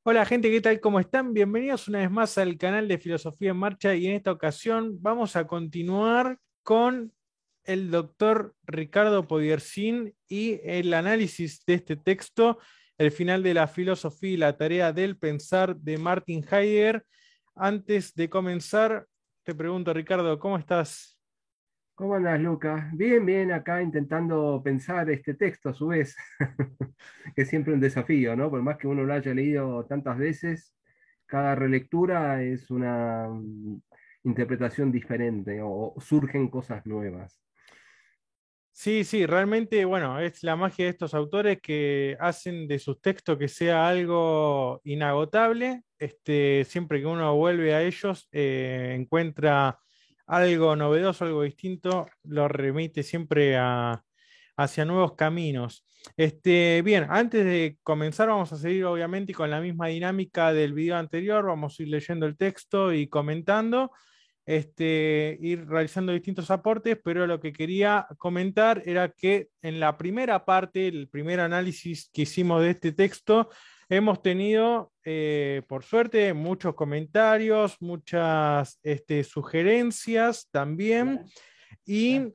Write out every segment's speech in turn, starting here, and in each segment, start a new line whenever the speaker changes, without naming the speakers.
Hola gente, ¿qué tal? ¿Cómo están? Bienvenidos una vez más al canal de Filosofía en Marcha y en esta ocasión vamos a continuar con el doctor Ricardo Podersin y el análisis de este texto, El final de la filosofía y la tarea del pensar de Martin Heidegger. Antes de comenzar, te pregunto, Ricardo, ¿cómo estás?
¿Cómo andas, Lucas? Bien, bien, acá intentando pensar este texto a su vez, que es siempre un desafío, ¿no? Por más que uno lo haya leído tantas veces, cada relectura es una interpretación diferente o surgen cosas nuevas.
Sí, sí, realmente, bueno, es la magia de estos autores que hacen de sus textos que sea algo inagotable. Siempre que uno vuelve a ellos, encuentra algo novedoso, algo distinto, lo remite siempre hacia nuevos caminos. Bien, antes de comenzar, vamos a seguir obviamente con la misma dinámica del video anterior. Vamos a ir leyendo el texto y comentando ir realizando distintos aportes, pero lo que quería comentar era que en la primera parte, el primer análisis que hicimos de este texto, hemos tenido, por suerte, muchos comentarios, muchas sugerencias también, y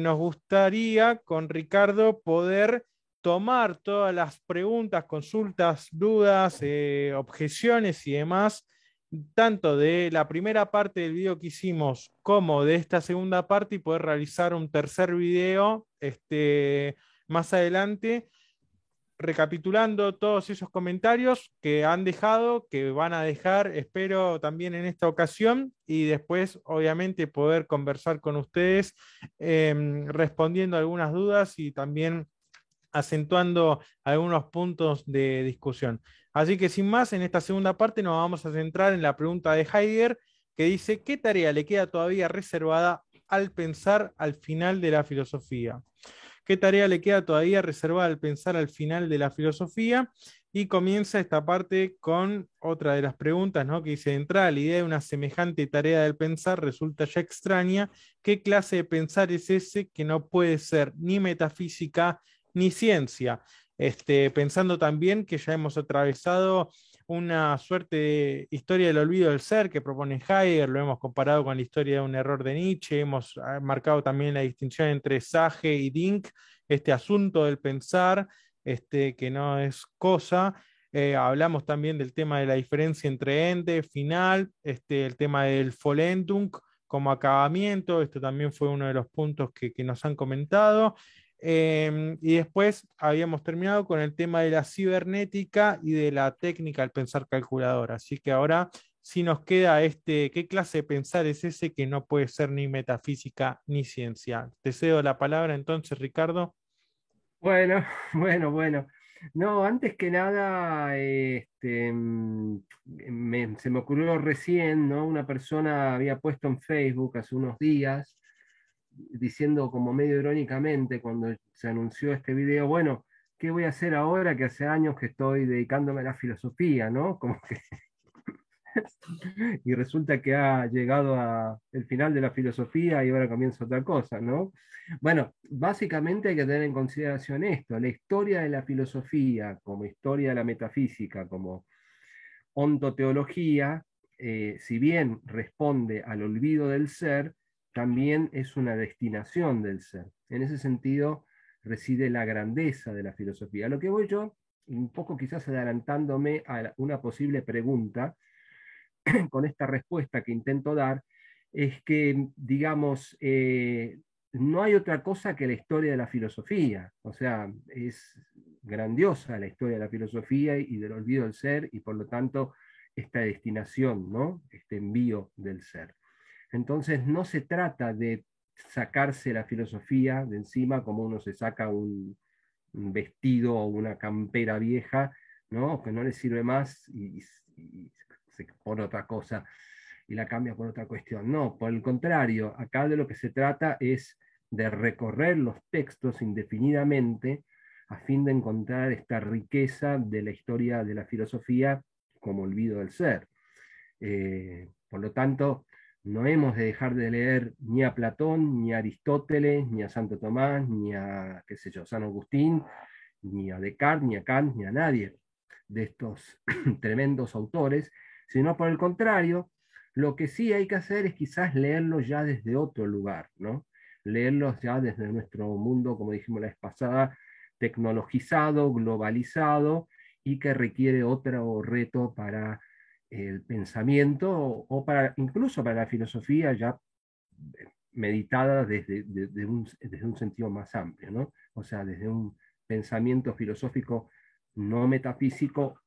nos gustaría con Ricardo poder tomar todas las preguntas, consultas, dudas, objeciones y demás tanto de la primera parte del video que hicimos como de esta segunda parte y poder realizar un tercer video más adelante, recapitulando todos esos comentarios que han dejado, que van a dejar, espero también en esta ocasión, y después, obviamente, poder conversar con ustedes, respondiendo algunas dudas y también acentuando algunos puntos de discusión. Así que sin más, en esta segunda parte nos vamos a centrar en la pregunta de Heidegger, que dice, ¿qué tarea le queda todavía reservada al pensar al final de la filosofía? ¿Qué tarea le queda todavía reservada al pensar al final de la filosofía? Y comienza esta parte con otra de las preguntas, ¿no? Que dice, de entrada, la idea de una semejante tarea del pensar resulta ya extraña. ¿Qué clase de pensar es ese que no puede ser ni metafísica ni ciencia? Pensando también que ya hemos atravesado una suerte de historia del olvido del ser que propone Heidegger, lo hemos comparado con la historia de un error de Nietzsche, hemos marcado también la distinción entre Sage y Dink, este asunto del pensar, que no es cosa. Hablamos también del tema de la diferencia entre ente, final, el tema del Vollendung como acabamiento, esto también fue uno de los puntos que nos han comentado. Y después habíamos terminado con el tema de la cibernética y de la técnica al pensar calculador. Así que ahora sí nos queda ¿qué clase de pensar es ese que no puede ser ni metafísica ni ciencia? Te cedo la palabra entonces, Ricardo.
Bueno, bueno. No, antes que nada, se me ocurrió recién, ¿no? Una persona había puesto en Facebook hace unos días diciendo como medio irónicamente cuando se anunció este video, bueno, ¿qué voy a hacer ahora que hace años que estoy dedicándome a la filosofía, ¿no? Como que, y resulta que ha llegado a el final de la filosofía y ahora comienza otra cosa, ¿no? Bueno, básicamente hay que tener en consideración esto, la historia de la filosofía como historia de la metafísica, como ontoteología, si bien responde al olvido del ser, también es una destinación del ser. En ese sentido, reside la grandeza de la filosofía. A lo que voy yo, un poco quizás adelantándome a una posible pregunta, con esta respuesta que intento dar, es que, digamos, no hay otra cosa que la historia de la filosofía. O sea, es grandiosa la historia de la filosofía y del olvido del ser y por lo tanto esta destinación, ¿no? Este envío del ser. Entonces no se trata de sacarse la filosofía de encima como uno se saca un vestido o una campera vieja, ¿no? Que no le sirve más y se pone otra cosa y la cambia por otra cuestión. No, por el contrario, acá de lo que se trata es de recorrer los textos indefinidamente a fin de encontrar esta riqueza de la historia de la filosofía como olvido del ser. Por lo tanto, no hemos de dejar de leer ni a Platón, ni a Aristóteles, ni a Santo Tomás, ni a, qué sé yo, San Agustín, ni a Descartes, ni a Kant, ni a nadie. de estos tremendos autores, sino por el contrario, lo que sí hay que hacer es quizás leerlos ya desde otro lugar, ¿no? Leerlos ya desde nuestro mundo, como dijimos la vez pasada, tecnologizado, globalizado, y que requiere otro reto para el pensamiento o para, incluso para la filosofía ya meditada desde un sentido más amplio, ¿no? O sea, desde un pensamiento filosófico no metafísico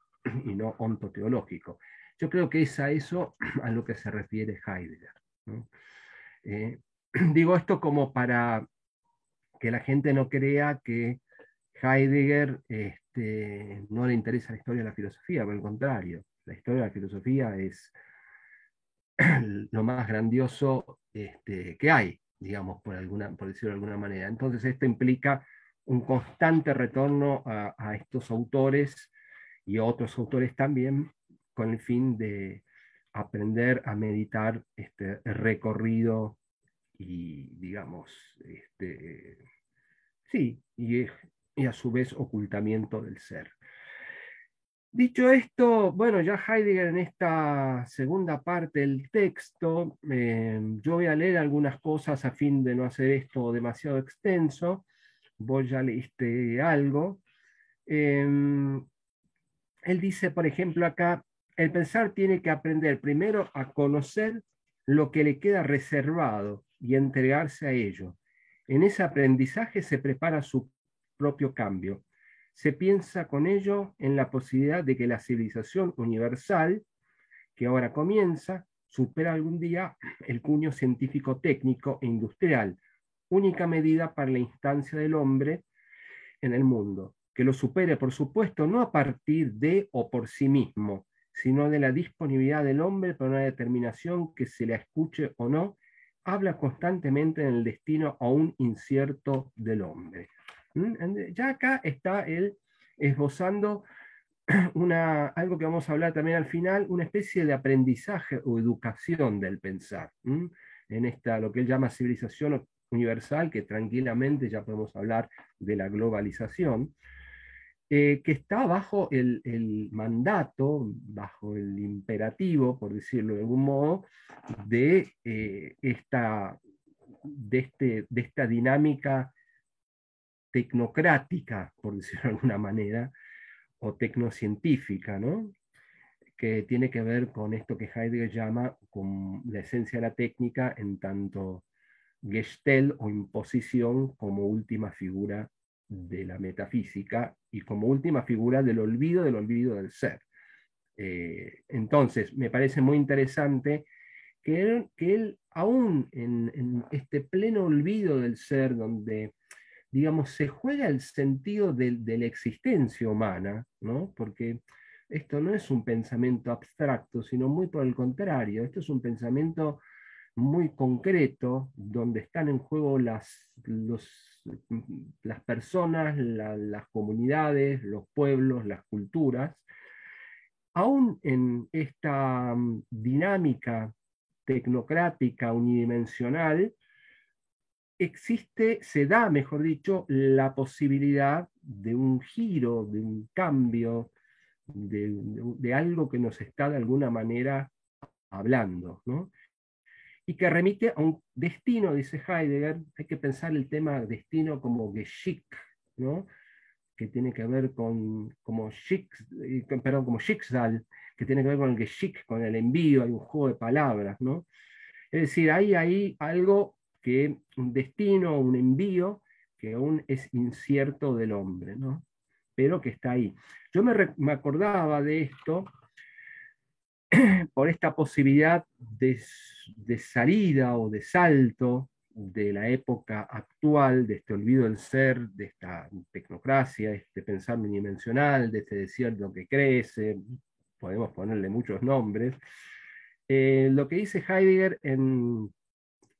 y no ontoteológico. Yo creo que es a eso a lo que se refiere Heidegger, ¿no? Eh, digo esto como para que la gente no crea que Heidegger no le interesa la historia de la filosofía, por el contrario, la historia de la filosofía es lo más grandioso que hay, digamos, por decirlo de alguna manera. Entonces, esto implica un constante retorno a estos autores y a otros autores también, con el fin de aprender a meditar este recorrido y, digamos, sí, y a su vez ocultamiento del ser. Dicho esto, bueno, ya Heidegger en esta segunda parte del texto, yo voy a leer algunas cosas a fin de no hacer esto demasiado extenso. Vos ya leíste algo. Eh, Él dice, por ejemplo, acá, el pensar tiene que aprender primero a conocer lo que le queda reservado y entregarse a ello. En ese aprendizaje se prepara su propio cambio. Se piensa con ello en la posibilidad de que la civilización universal, que ahora comienza, supera algún día el cuño científico, técnico e industrial, única medida para la instancia del hombre en el mundo, que lo supere, por supuesto, no a partir de o por sí mismo, sino de la disponibilidad del hombre para una determinación que se le escuche o no, habla constantemente en el destino aún incierto del hombre. Ya acá está él esbozando algo que vamos a hablar también al final, una especie de aprendizaje o educación del pensar, en esta, lo que él llama civilización universal, que tranquilamente ya podemos hablar de la globalización, que está bajo el mandato, bajo el imperativo, por decirlo de algún modo, de, de esta dinámica tecnocrática, por decirlo de alguna manera, o tecnocientífica, ¿no? Que tiene que ver con esto que Heidegger llama con la esencia de la técnica en tanto Gestell o imposición como última figura de la metafísica y como última figura del olvido del ser. Entonces, me parece muy interesante que él aún en este pleno olvido del ser, donde digamos, se juega el sentido de la existencia humana, ¿no? Porque esto no es un pensamiento abstracto, sino muy por el contrario, esto es un pensamiento muy concreto, donde están en juego las personas, las comunidades, los pueblos, las culturas. Aún en esta dinámica tecnocrática unidimensional, existe, se da, mejor dicho, la posibilidad de un giro, de un cambio, de algo que nos está de alguna manera hablando, ¿no? Y que remite a un destino, dice Heidegger, hay que pensar el tema destino como Geschick, ¿no? Que tiene que ver como Schicksal, que tiene que ver con el Geschick, con el envío, hay un juego de palabras, ¿no? Es decir, hay ahí algo que, un destino, un envío, que aún es incierto del hombre, ¿no? Pero que está ahí. Yo me acordaba de esto por esta posibilidad de salida o de salto de la época actual, de este olvido del ser, de esta tecnocracia, este pensar unidimensional, de este desierto que crece, podemos ponerle muchos nombres. Lo que dice Heidegger en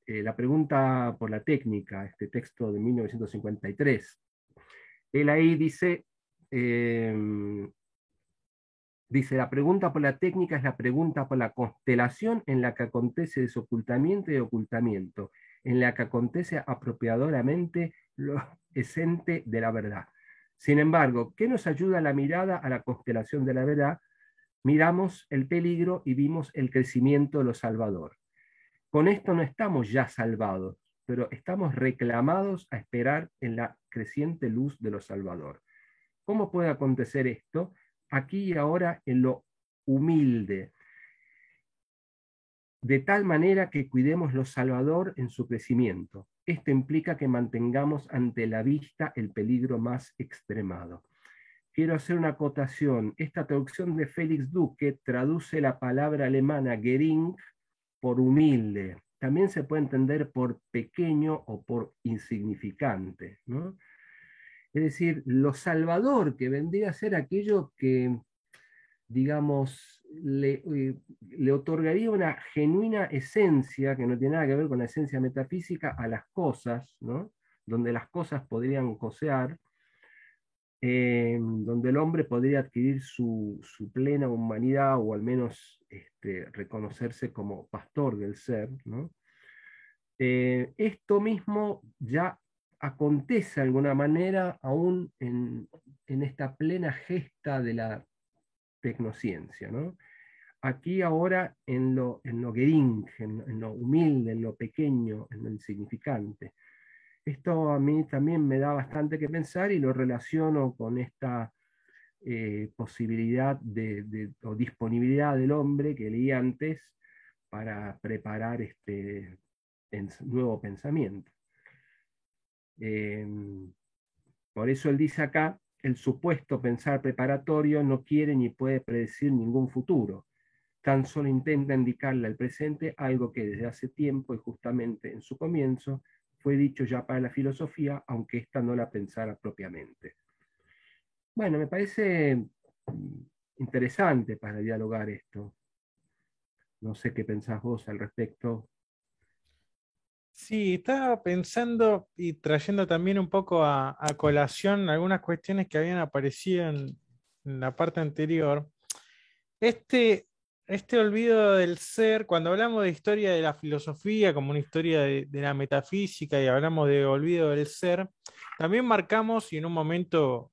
La pregunta por la técnica, este texto de 1953, él ahí dice, la pregunta por la técnica es la pregunta por la constelación en la que acontece desocultamiento y ocultamiento, en la que acontece apropiadoramente lo esente de la verdad. Sin embargo, ¿qué nos ayuda la mirada a la constelación de la verdad? Miramos el peligro y vimos el crecimiento de lo salvador. Con esto no estamos ya salvados, pero estamos reclamados a esperar en la creciente luz de lo salvador. ¿Cómo puede acontecer esto? Aquí y ahora en lo humilde, de tal manera que cuidemos lo salvador en su crecimiento. Esto implica que mantengamos ante la vista el peligro más extremado. Quiero hacer una acotación. Esta traducción de Félix Duque traduce la palabra alemana gering por humilde. También se puede entender por pequeño o por insignificante, ¿no? Es decir, lo salvador, que vendría a ser aquello que, digamos, le otorgaría una genuina esencia, que no tiene nada que ver con la esencia metafísica, a las cosas, ¿no? Donde las cosas podrían cosear, donde el hombre podría adquirir su plena humanidad o al menos reconocerse como pastor del ser, ¿no? Esto mismo ya acontece de alguna manera aún en esta plena gesta de la tecnociencia, ¿no? Aquí ahora en lo gering, en lo humilde, en lo pequeño, en lo insignificante. Esto a mí también me da bastante que pensar y lo relaciono con esta posibilidad o disponibilidad del hombre que leí antes para preparar este nuevo pensamiento. Eh, por eso él dice acá, el supuesto pensar preparatorio no quiere ni puede predecir ningún futuro, tan solo intenta indicarle al presente algo que desde hace tiempo y justamente en su comienzo fue dicho ya para la filosofía, aunque ésta no la pensara propiamente. Bueno, me parece interesante para dialogar esto. No sé qué pensás vos al respecto.
Sí, estaba pensando y trayendo también un poco a colación algunas cuestiones que habían aparecido en la parte anterior. Este, este olvido del ser, cuando hablamos de historia de la filosofía como una historia de la metafísica y hablamos de olvido del ser, también marcamos y en un momento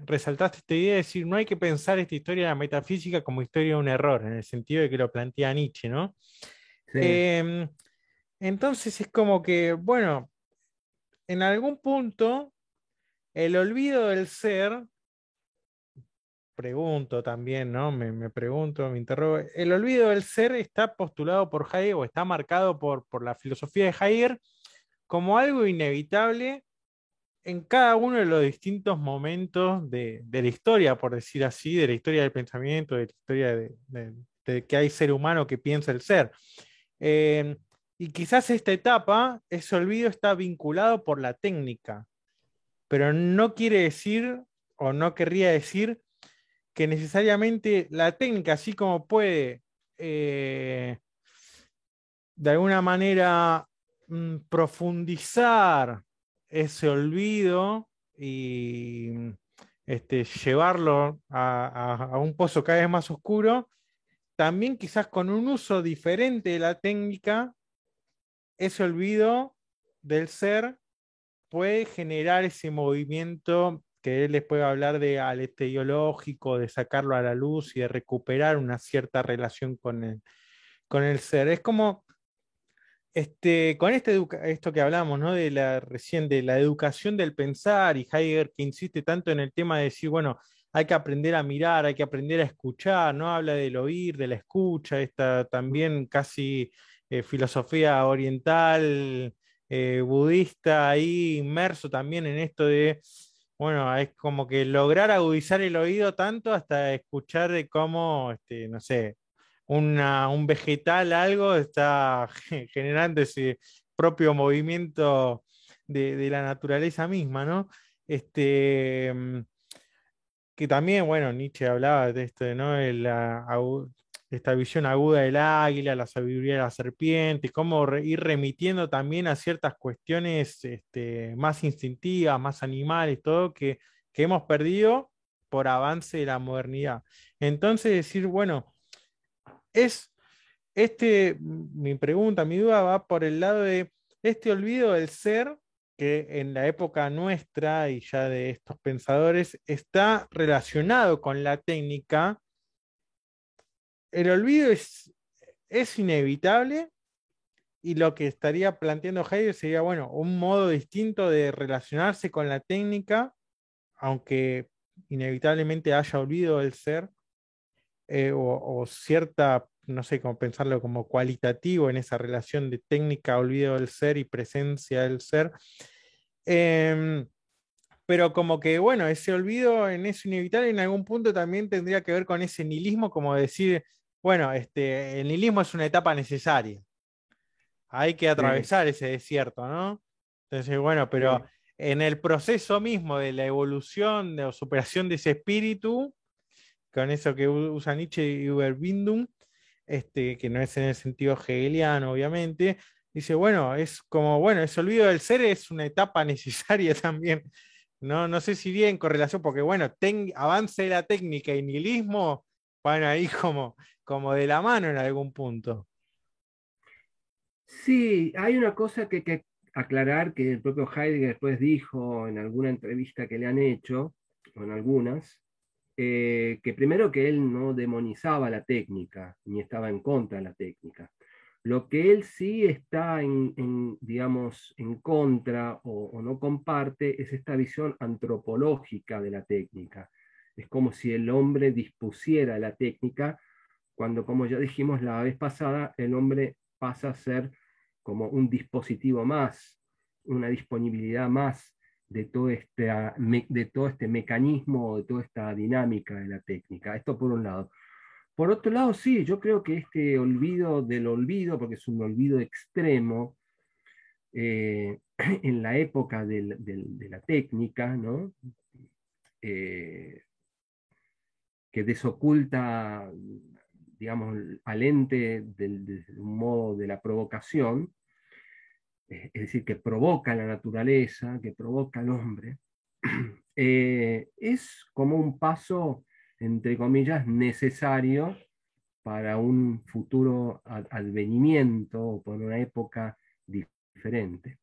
resaltaste esta idea de decir, no hay que pensar esta historia de la metafísica como historia de un error, en el sentido de que lo plantea Nietzsche, ¿no?
Sí,
Em, entonces es como que, bueno, en algún punto el olvido del ser, pregunto también, ¿no? Me pregunto, me interrogo, el olvido del ser está postulado por Heidegger o está marcado por la filosofía de Heidegger como algo inevitable en cada uno de los distintos momentos de la historia, por decir así, de la historia del pensamiento, de la historia de que hay ser humano que piensa el ser. Eh, y quizás esta etapa, ese olvido está vinculado por la técnica, pero no quiere decir o no querría decir que necesariamente la técnica, así como puede eh, de alguna manera profundizar ese olvido y llevarlo a un pozo cada vez más oscuro, también quizás con un uso diferente de la técnica, ese olvido del ser puede generar ese movimiento que él les puede hablar de aletheológico, de sacarlo a la luz y de recuperar una cierta relación con el ser. Es como con esto que hablamos, ¿no? De la recién de la educación del pensar y Heidegger que insiste tanto en el tema de decir, bueno, hay que aprender a mirar, hay que aprender a escuchar, ¿no? Habla del oír, de la escucha, esta también casi filosofía oriental, budista, ahí inmerso también en esto de, bueno, es como que lograr agudizar el oído tanto hasta escuchar de cómo, no sé, un vegetal, algo, está generando ese propio movimiento de la naturaleza misma, ¿no? Este, mm, que también, bueno, Nietzsche hablaba de esto, ¿no? Esta visión aguda del águila, la sabiduría de la serpiente, cómo ir remitiendo también a ciertas cuestiones más instintivas, más animales, todo, que hemos perdido por avance de la modernidad. Entonces, decir, bueno, es mi pregunta, mi duda va por el lado de este olvido del ser, que en la época nuestra y ya de estos pensadores está relacionado con la técnica. El olvido es inevitable y lo que estaría planteando Heidegger sería, bueno, un modo distinto de relacionarse con la técnica, aunque inevitablemente haya olvido del ser, o cierta, no sé cómo pensarlo, como cualitativo en esa relación de técnica, olvido del ser y presencia del ser. Em, pero como que, bueno, ese olvido en eso inevitable en algún punto también tendría que ver con ese nihilismo, como decir, bueno, el nihilismo es una etapa necesaria, hay que
Sí,
atravesar ese desierto, ¿no? Entonces, bueno, pero
sí.
en el proceso mismo de la evolución o superación de ese espíritu, con eso que usa Nietzsche y Überwindung, que no es en el sentido hegeliano, obviamente, dice, bueno, es como, bueno, ese olvido del ser es una etapa necesaria también. No, no sé si iría en correlación, porque bueno, avance de la técnica y nihilismo van ahí como de la mano en algún punto.
Sí, hay una cosa que aclarar que el propio Heidegger después dijo en alguna entrevista que le han hecho, o en algunas, que primero que él no demonizaba la técnica, ni estaba en contra de la técnica. Lo que él sí está digamos, en contra o no comparte es esta visión antropológica de la técnica. Es como si el hombre dispusiera la técnica cuando, como ya dijimos la vez pasada, el hombre pasa a ser como un dispositivo más, una disponibilidad más de todo este mecanismo, de toda esta dinámica de la técnica. Esto por un lado. Por otro lado, sí, yo creo que este olvido del olvido, porque es un olvido extremo, en la época de la técnica, ¿no? Eh, que desoculta, digamos, al ente de un modo de la provocación, es decir, que provoca la naturaleza, que provoca al hombre, es como un paso, entre comillas, necesario para un futuro advenimiento o por una época diferente.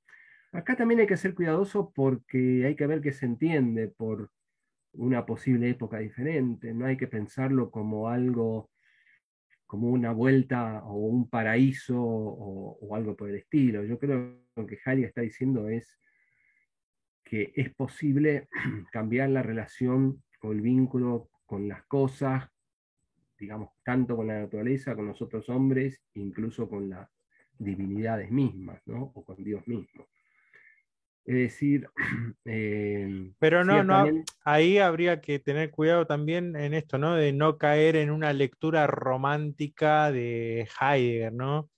Acá también hay que ser cuidadoso porque hay que ver qué se entiende por una posible época diferente. No hay que pensarlo como algo, como una vuelta o un paraíso o algo por el estilo. Yo creo que lo que Heidi está diciendo es que es posible cambiar la relación o el vínculo con las cosas, digamos, tanto con la naturaleza, con los otros hombres, incluso con las divinidades mismas, ¿no? O con Dios mismo. Es decir,
Pero no, no,
ciertamente,
ahí habría que tener cuidado también en esto, ¿no? De no caer en una lectura romántica de Heidegger, ¿no?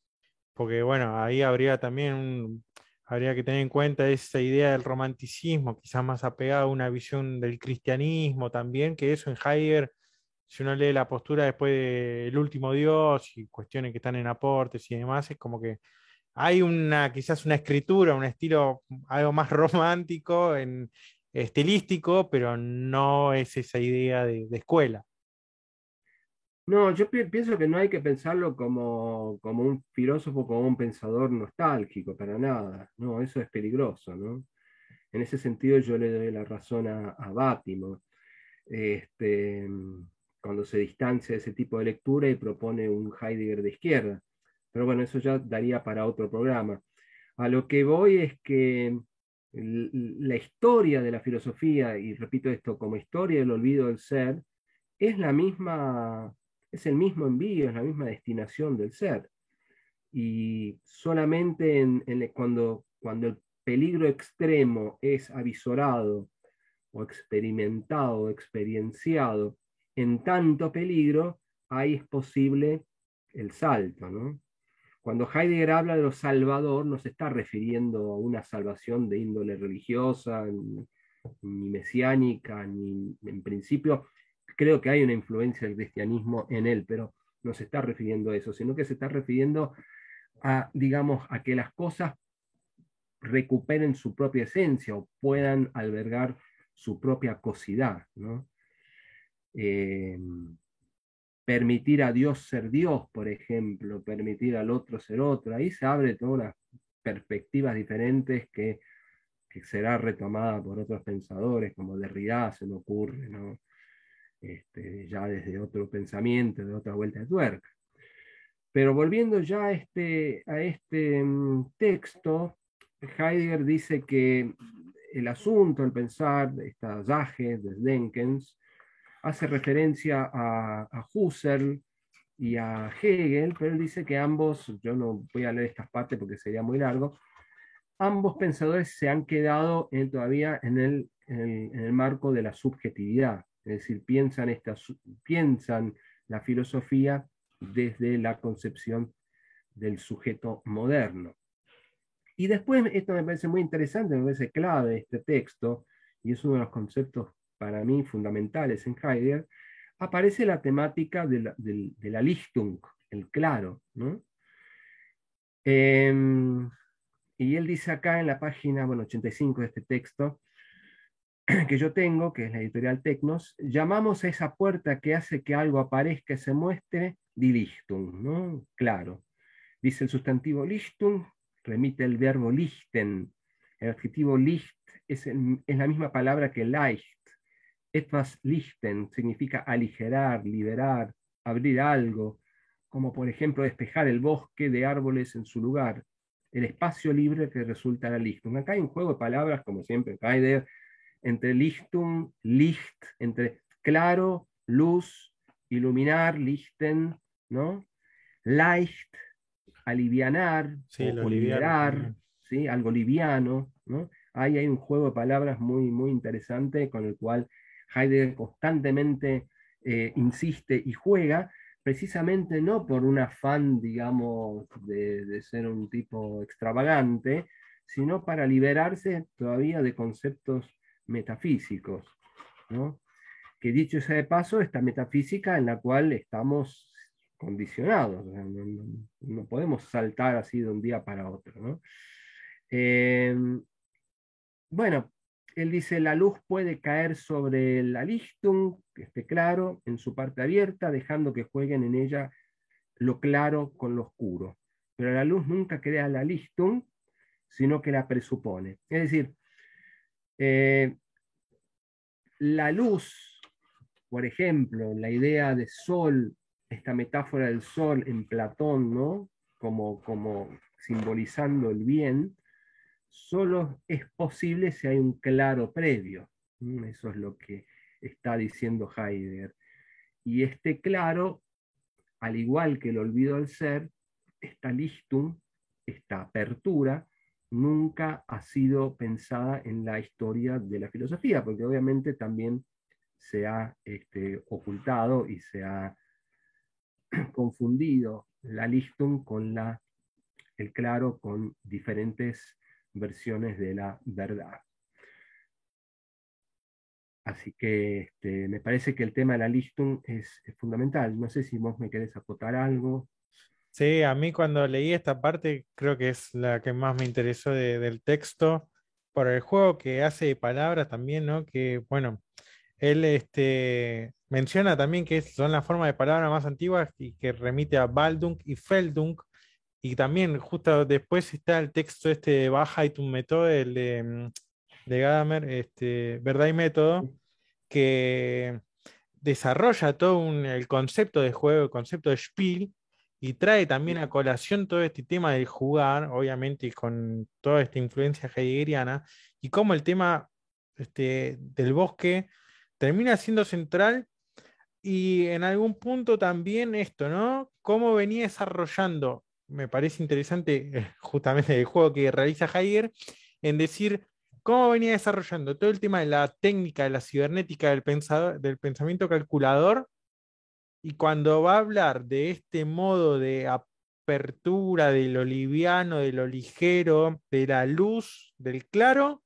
Porque bueno, ahí habría también habría que tener en cuenta esa idea del romanticismo, quizás más apegada a una visión del cristianismo también, que eso en Heidegger, si uno lee la postura después del último Dios y cuestiones que están en aportes y demás, es como que hay quizás una escritura, un estilo algo más romántico, estilístico, pero no es esa idea de escuela.
no, yo pienso que no hay que pensarlo como un filósofo, como un pensador nostálgico, para nada. No, eso es peligroso, ¿no? En ese sentido yo le doy la razón a Bátimo, este, cuando se distancia de ese tipo de lectura y propone un Heidegger de izquierda. Pero bueno, eso ya daría para otro programa. A lo que voy es que la historia de la filosofía, y repito esto, como historia del olvido del ser, es la misma, es el mismo envío, es la misma destinación del ser. Y solamente cuando el peligro extremo es avisorado o experimentado o experienciado en tanto peligro, ahí es posible el salto, ¿no? Cuando Heidegger habla de lo salvador, no se está refiriendo a una salvación de índole religiosa, ni mesiánica, ni en principio, creo que hay una influencia del cristianismo en él, pero no se está refiriendo a eso, sino que se está refiriendo a, digamos, a que las cosas recuperen su propia esencia o puedan albergar su propia cosidad, ¿no? Eh, permitir a Dios ser Dios, por ejemplo, permitir al otro ser otro, ahí se abre todas unas perspectivas diferentes que será retomada por otros pensadores como Derrida, se me ocurre, ¿no? Ya desde otro pensamiento, de otra vuelta de tuerca. Pero volviendo ya a este texto, Heidegger dice que el asunto, el pensar, esta Sage de Denkens, hace referencia a Husserl y a Hegel, pero él dice que ambos, yo no voy a leer estas partes porque sería muy largo, ambos pensadores se han quedado todavía en el marco de la subjetividad, es decir, piensan la filosofía desde la concepción del sujeto moderno. Y después, esto me parece muy interesante, me parece clave este texto, y es uno de los conceptos para mí fundamentales en Heidegger, aparece la temática de la Lichtung, el claro, ¿no? Y él dice acá en la página 85 de este texto, que yo tengo, que es la editorial Tecnos, llamamos a esa puerta que hace que algo aparezca y se muestre, die Lichtung, ¿no? Claro. Dice el sustantivo Lichtung, remite el verbo lichten. El adjetivo Licht es la misma palabra que Leicht. Etwas lichten significa aligerar, liberar, abrir algo, como por ejemplo despejar el bosque de árboles en su lugar, el espacio libre que resulta la Lichtung. Acá hay un juego de palabras, como siempre, Heidegger, entre Lichtung, Licht, entre claro, luz, iluminar, lichten, ¿no? Leicht, alivianar
Sí, lo
o
liviano
liberar,
también.
¿sí? Algo liviano, ¿no? Ahí hay un juego de palabras muy, muy interesante con el cual Heidegger constantemente insiste y juega, precisamente no por un afán, digamos, de ser un tipo extravagante, sino para liberarse todavía de conceptos metafísicos, ¿no? Que dicho sea de paso, esta metafísica en la cual estamos condicionados, o sea, no podemos saltar así de un día para otro, ¿no? Eh, bueno, él dice, la luz puede caer sobre la Lichtung, que esté claro, en su parte abierta, dejando que jueguen en ella lo claro con lo oscuro. Pero la luz nunca crea la Lichtung, sino que la presupone. Es decir, eh, la luz, por ejemplo, la idea de sol, esta metáfora del sol en Platón, ¿no? Como simbolizando el bien, solo es posible si hay un claro previo. Eso es lo que está diciendo Heidegger. Y este claro, al igual que el olvido del ser, esta Lichtung, esta apertura, nunca ha sido pensada en la historia de la filosofía, porque obviamente también se ha ocultado y se ha confundido la Lichtung con el claro, con diferentes versiones de la verdad. Así que me parece que el tema de la Lichtung es fundamental. No sé si vos me querés acotar algo.
Sí, a mí cuando leí esta parte creo que es la que más me interesó del texto, por el juego que hace de palabras también, ¿no? Que bueno, él menciona también que son las formas de palabras más antiguas y que remite a Baldung y Feldung, y también justo después está el texto este de Wahrheit und Methode, el de Gadamer, Verdad y Método, que desarrolla todo el concepto de juego, el concepto de Spiel, y trae también a colación todo este tema del jugar, obviamente, y con toda esta influencia heideggeriana, y cómo el tema del bosque termina siendo central, y en algún punto también esto, ¿no? Cómo venía desarrollando, me parece interesante, justamente el juego que realiza Heidegger, en decir cómo venía desarrollando todo el tema de la técnica, de la cibernética del pensamiento calculador, y cuando va a hablar de este modo de apertura, de lo liviano, de lo ligero, de la luz, del claro,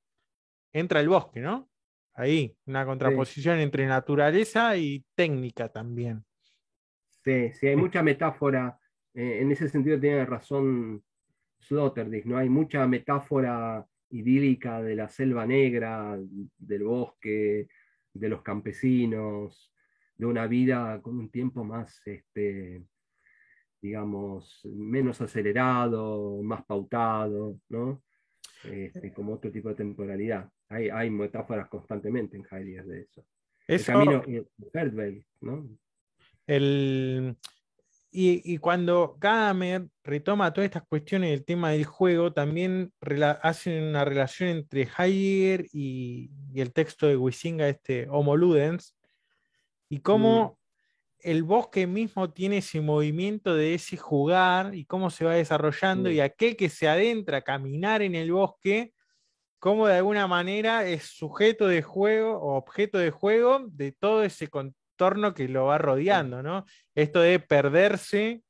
entra el bosque, ¿no? Ahí, una
Sí,
contraposición entre naturaleza y técnica también.
sí, sí, hay mucha metáfora. En ese sentido tiene razón Sloterdijk, ¿no? Hay mucha metáfora idílica de la selva negra, del bosque, de los campesinos, de una vida con un tiempo más, digamos, menos acelerado, más pautado, ¿no? como otro tipo de temporalidad. Hay metáforas constantemente en Heidegger de eso. El
Eso,
camino, Herdwell, ¿no?
el, y cuando Gadamer retoma todas estas cuestiones del tema del juego, también hacen una relación entre Heidegger y el texto de Huizinga, este Homo Ludens, y
Mm,
cómo el bosque mismo tiene ese movimiento de ese jugar y cómo se va desarrollando, y
sí,
aquel que se adentra a caminar en el bosque, cómo de alguna manera es sujeto de juego o objeto de juego de todo ese contorno que lo va
sí,
rodeando, ¿no? Esto de perderse,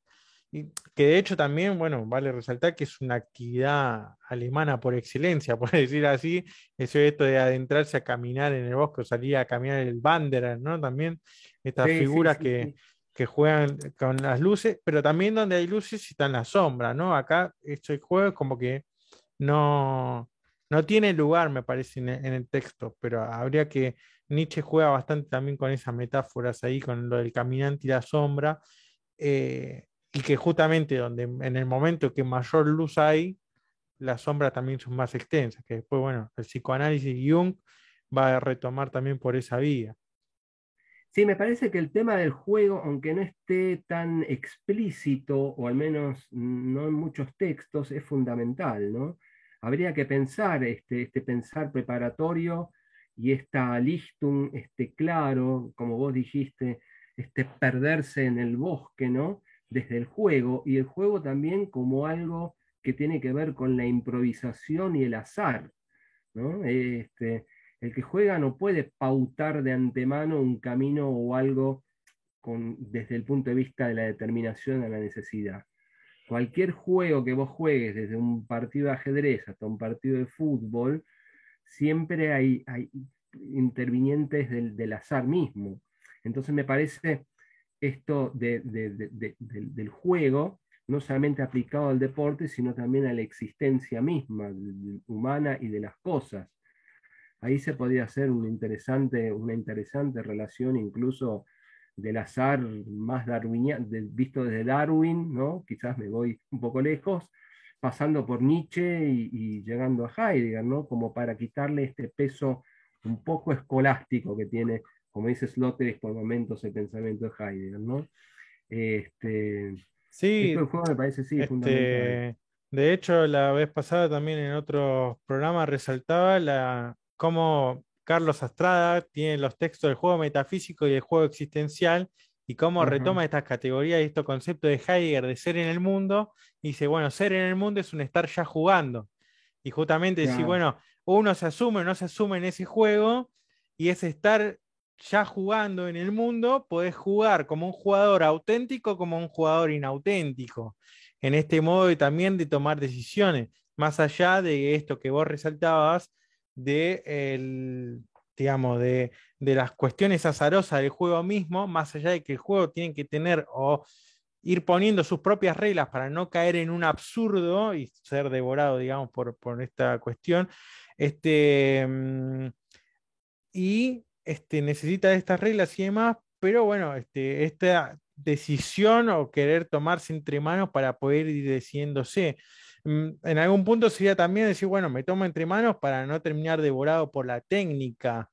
y que de hecho también, bueno, vale resaltar que es una actividad alemana por excelencia, por decir así, eso esto de adentrarse a caminar en el bosque o salir a caminar el Wanderer, ¿no? También estas
sí, sí,
figuras
sí, sí.
que juegan con las luces, pero también donde hay luces están las sombras, ¿no? Acá este juego es como que no, no tiene lugar, me parece, en el texto, pero habría que, Nietzsche juega bastante también con esas metáforas ahí, con lo del caminante y la sombra, y que justamente donde en el momento que mayor luz hay, las sombras también son más extensas, que después, bueno, el psicoanálisis y Jung va a retomar también por esa vía.
Sí, me parece que el tema del juego, aunque no esté tan explícito, o al menos no en muchos textos, es fundamental, ¿no? Habría que pensar este pensar preparatorio y esta Lichtung, claro, como vos dijiste, perderse en el bosque, ¿no? Desde el juego, y el juego también como algo que tiene que ver con la improvisación y el azar, ¿no? El que juega no puede pautar de antemano un camino o algo desde el punto de vista de la determinación a la necesidad. Cualquier juego que vos juegues, desde un partido de ajedrez hasta un partido de fútbol, siempre hay intervinientes del azar mismo. Entonces me parece esto del juego, no solamente aplicado al deporte, sino también a la existencia misma humana y de las cosas. Ahí se podría hacer una interesante relación incluso del azar más darwiniano, visto desde Darwin, ¿no? Quizás me voy un poco lejos, pasando por Nietzsche y llegando a Heidegger, ¿no? Como para quitarle este peso un poco escolástico que tiene, como dice Sloterdijk por momentos, el pensamiento de Heidegger, ¿no? Este, Esto
Sí,
del juego me parece, sí, fundamental.
este, de hecho, la vez pasada también en otros programas resaltaba cómo Carlos Astrada tiene los textos del juego metafísico y del juego existencial, y cómo
Ajá,
retoma estas categorías y estos conceptos de Heidegger de ser en el mundo, y dice, bueno, ser en el mundo es un estar ya jugando. Y justamente decir,
claro,
bueno, uno se asume o no se asume en ese juego, y es estar ya jugando en el mundo, podés jugar como un jugador auténtico, como un jugador inauténtico en este modo de, también de tomar decisiones, más allá de esto que vos resaltabas, de, digamos, de las cuestiones azarosas del juego mismo, más allá de que el juego tiene que tener o ir poniendo sus propias reglas para no caer en un absurdo y ser devorado, digamos, por esta cuestión. Este, y necesita de estas reglas y demás, pero bueno, esta decisión o querer tomarse entre manos para poder ir decidiéndose. En algún punto sería también decir, bueno, me tomo entre manos para no terminar devorado por la técnica,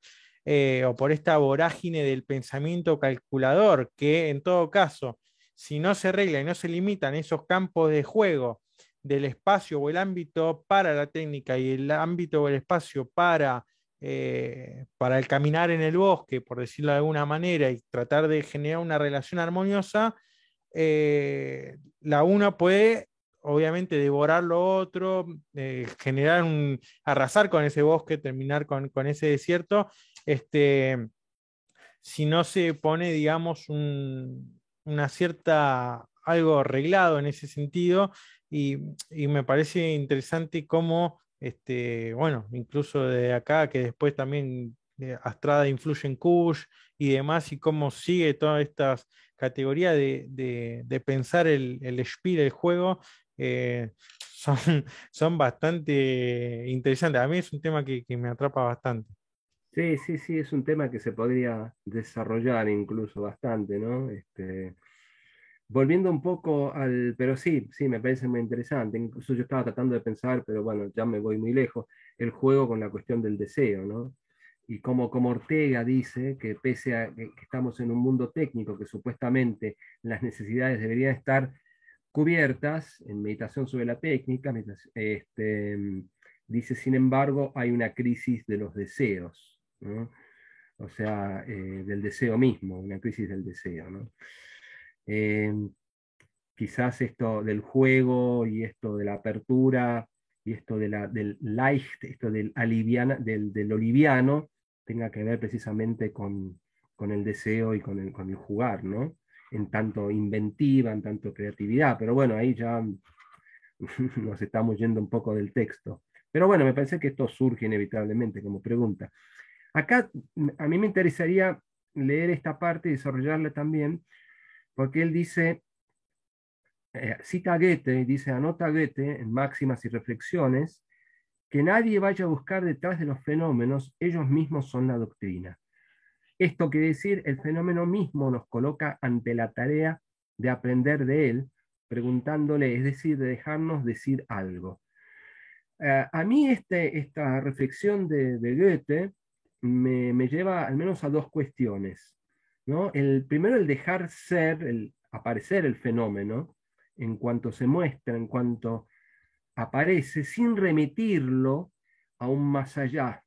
o por esta vorágine del pensamiento calculador, que en todo caso, si no se arregla y no se limitan esos campos de juego del espacio o el ámbito para la técnica y el ámbito o el espacio para el caminar en el bosque, por decirlo de alguna manera, y tratar de generar una relación armoniosa, la una puede obviamente devorar lo otro, arrasar con ese bosque, terminar con ese desierto, este, si no se pone, digamos, una cierta, algo arreglado en ese sentido, y, y me parece interesante cómo, bueno, incluso de acá, que después también Astrada influye en Kush y demás, y cómo sigue todas estas categorías de pensar el Spiel, el juego, son, son bastante interesantes. A mí es un tema que me atrapa bastante.
sí, sí, sí, es un tema que se podría desarrollar incluso bastante, ¿no? volviendo un poco al, pero sí, sí, me parece muy interesante. Incluso yo estaba tratando de pensar, pero bueno, ya me voy muy lejos, el juego con la cuestión del deseo, ¿no? Y como Ortega dice que pese a que estamos en un mundo técnico, que supuestamente las necesidades deberían estar cubiertas en Meditación sobre la técnica, dice, sin embargo, hay una crisis de los deseos, ¿no? O sea, del deseo mismo, una crisis del deseo, ¿no? Eh, Quizás esto del juego y esto de la apertura y esto del light, esto del lo liviano, tenga que ver precisamente con el deseo y con el jugar, ¿no? En tanto inventiva, en tanto creatividad. Pero bueno, ahí ya nos estamos yendo un poco del texto. Pero bueno, me parece que esto surge inevitablemente como pregunta. Acá a mí me interesaría leer esta parte y desarrollarla también, porque él dice, cita a Goethe, dice, anota Goethe en Máximas y Reflexiones, que nadie vaya a buscar detrás de los fenómenos, ellos mismos son la doctrina. Esto quiere decir, el fenómeno mismo nos coloca ante la tarea de aprender de él, preguntándole, es decir, de dejarnos decir algo. A mí esta reflexión de Goethe me lleva al menos a dos cuestiones, ¿no? El primero, el dejar ser, el aparecer el fenómeno, en cuanto se muestra, en cuanto aparece, sin remitirlo a un más allá,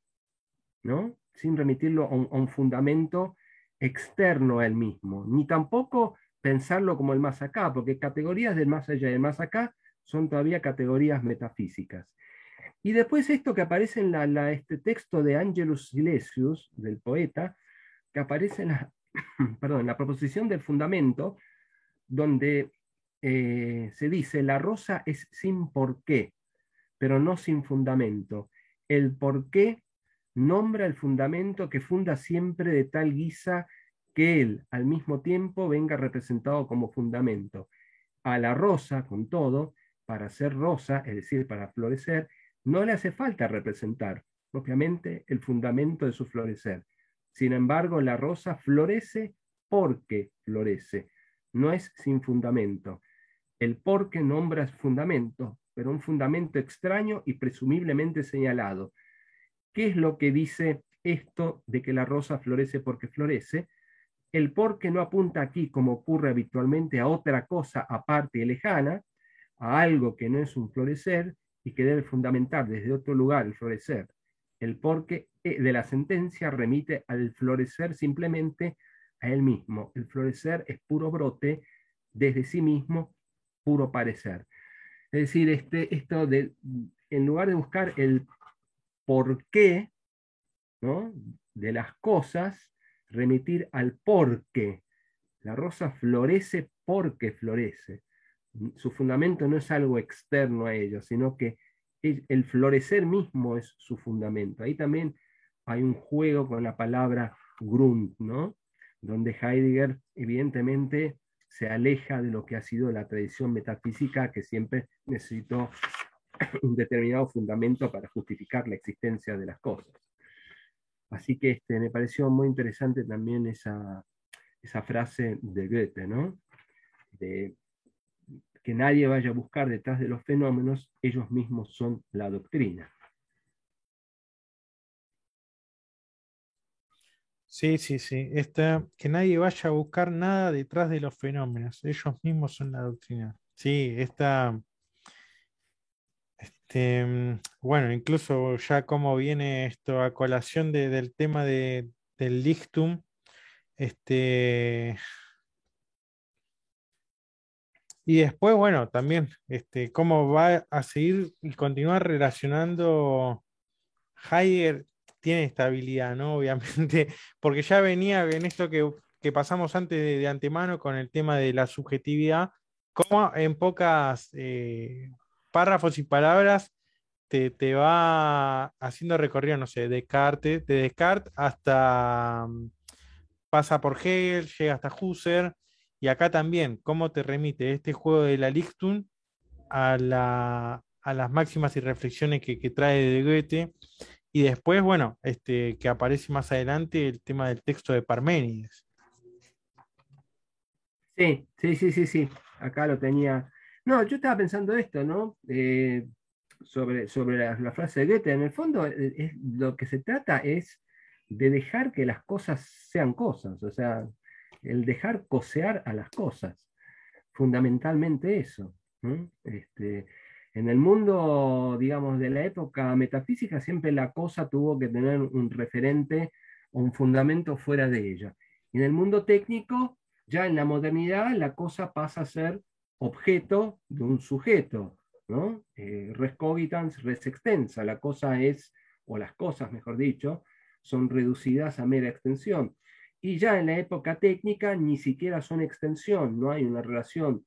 ¿no? Sin remitirlo a un fundamento externo a él mismo, ni tampoco pensarlo como el más acá, porque categorías del más allá y del más acá son todavía categorías metafísicas. Y después esto que aparece en este texto de Angelus Silesius, del poeta, que aparece en la, perdón, en la proposición del fundamento, donde se dice, la rosa es sin porqué, pero no sin fundamento. El porqué nombra el fundamento que funda siempre de tal guisa que él al mismo tiempo venga representado como fundamento. A la rosa, con todo, para ser rosa, es decir, para florecer, no le hace falta representar propiamente el fundamento de su florecer. Sin embargo, la rosa florece porque florece, no es sin fundamento. El porque nombra fundamento, pero un fundamento extraño y presumiblemente señalado. ¿Qué es lo que dice esto de que la rosa florece porque florece? El porque no apunta aquí, como ocurre habitualmente, a otra cosa aparte y lejana, a algo que no es un florecer y que debe fundamentar desde otro lugar el florecer. El porque de la sentencia remite al florecer simplemente a él mismo. El florecer es puro brote desde sí mismo, puro parecer. Es decir, esto de, en lugar de buscar el porqué, ¿no?, de las cosas, remitir al porqué. La rosa florece porque florece. Su fundamento no es algo externo a ello, sino que el florecer mismo es su fundamento. Ahí también hay un juego con la palabra Grund, ¿no? Donde Heidegger evidentemente se aleja de lo que ha sido la tradición metafísica, que siempre necesitó un determinado fundamento para justificar la existencia de las cosas. Así que me pareció muy interesante también esa frase de Goethe, ¿no? De que nadie vaya a buscar detrás de los fenómenos, ellos mismos son la doctrina.
Sí, sí, sí. Que nadie vaya a buscar nada detrás de los fenómenos. Ellos mismos son la doctrina. Sí, bueno, incluso ya como viene esto a colación del tema del dictum, este, y después, bueno, también, cómo va a seguir y continuar relacionando Heidegger tiene estabilidad, ¿no? Obviamente, porque ya venía en esto que pasamos antes de antemano con el tema de la subjetividad, como en pocas párrafos y palabras te va haciendo recorrido, no sé, de Descartes hasta pasa por Hegel, llega hasta Husserl, y acá también, cómo te remite este juego de la Lichtung a las máximas y reflexiones que trae de Goethe, y después, bueno, que aparece más adelante el tema del texto de Parménides.
Sí, sí, sí, sí, sí. Acá lo tenía. No, yo estaba pensando esto, ¿no? Sobre la frase de Goethe. En el fondo, lo que se trata es de dejar que las cosas sean cosas, o sea, el dejar cosear a las cosas. Fundamentalmente eso. ¿No? En el mundo, digamos, de la época metafísica, siempre la cosa tuvo que tener un referente o un fundamento fuera de ella. Y en el mundo técnico, ya en la modernidad, la cosa pasa a ser objeto de un sujeto, ¿no? Res cogitans, res extensa. La cosa es, o las cosas, mejor dicho, son reducidas a mera extensión. Y ya en la época técnica ni siquiera son extensión, no hay una relación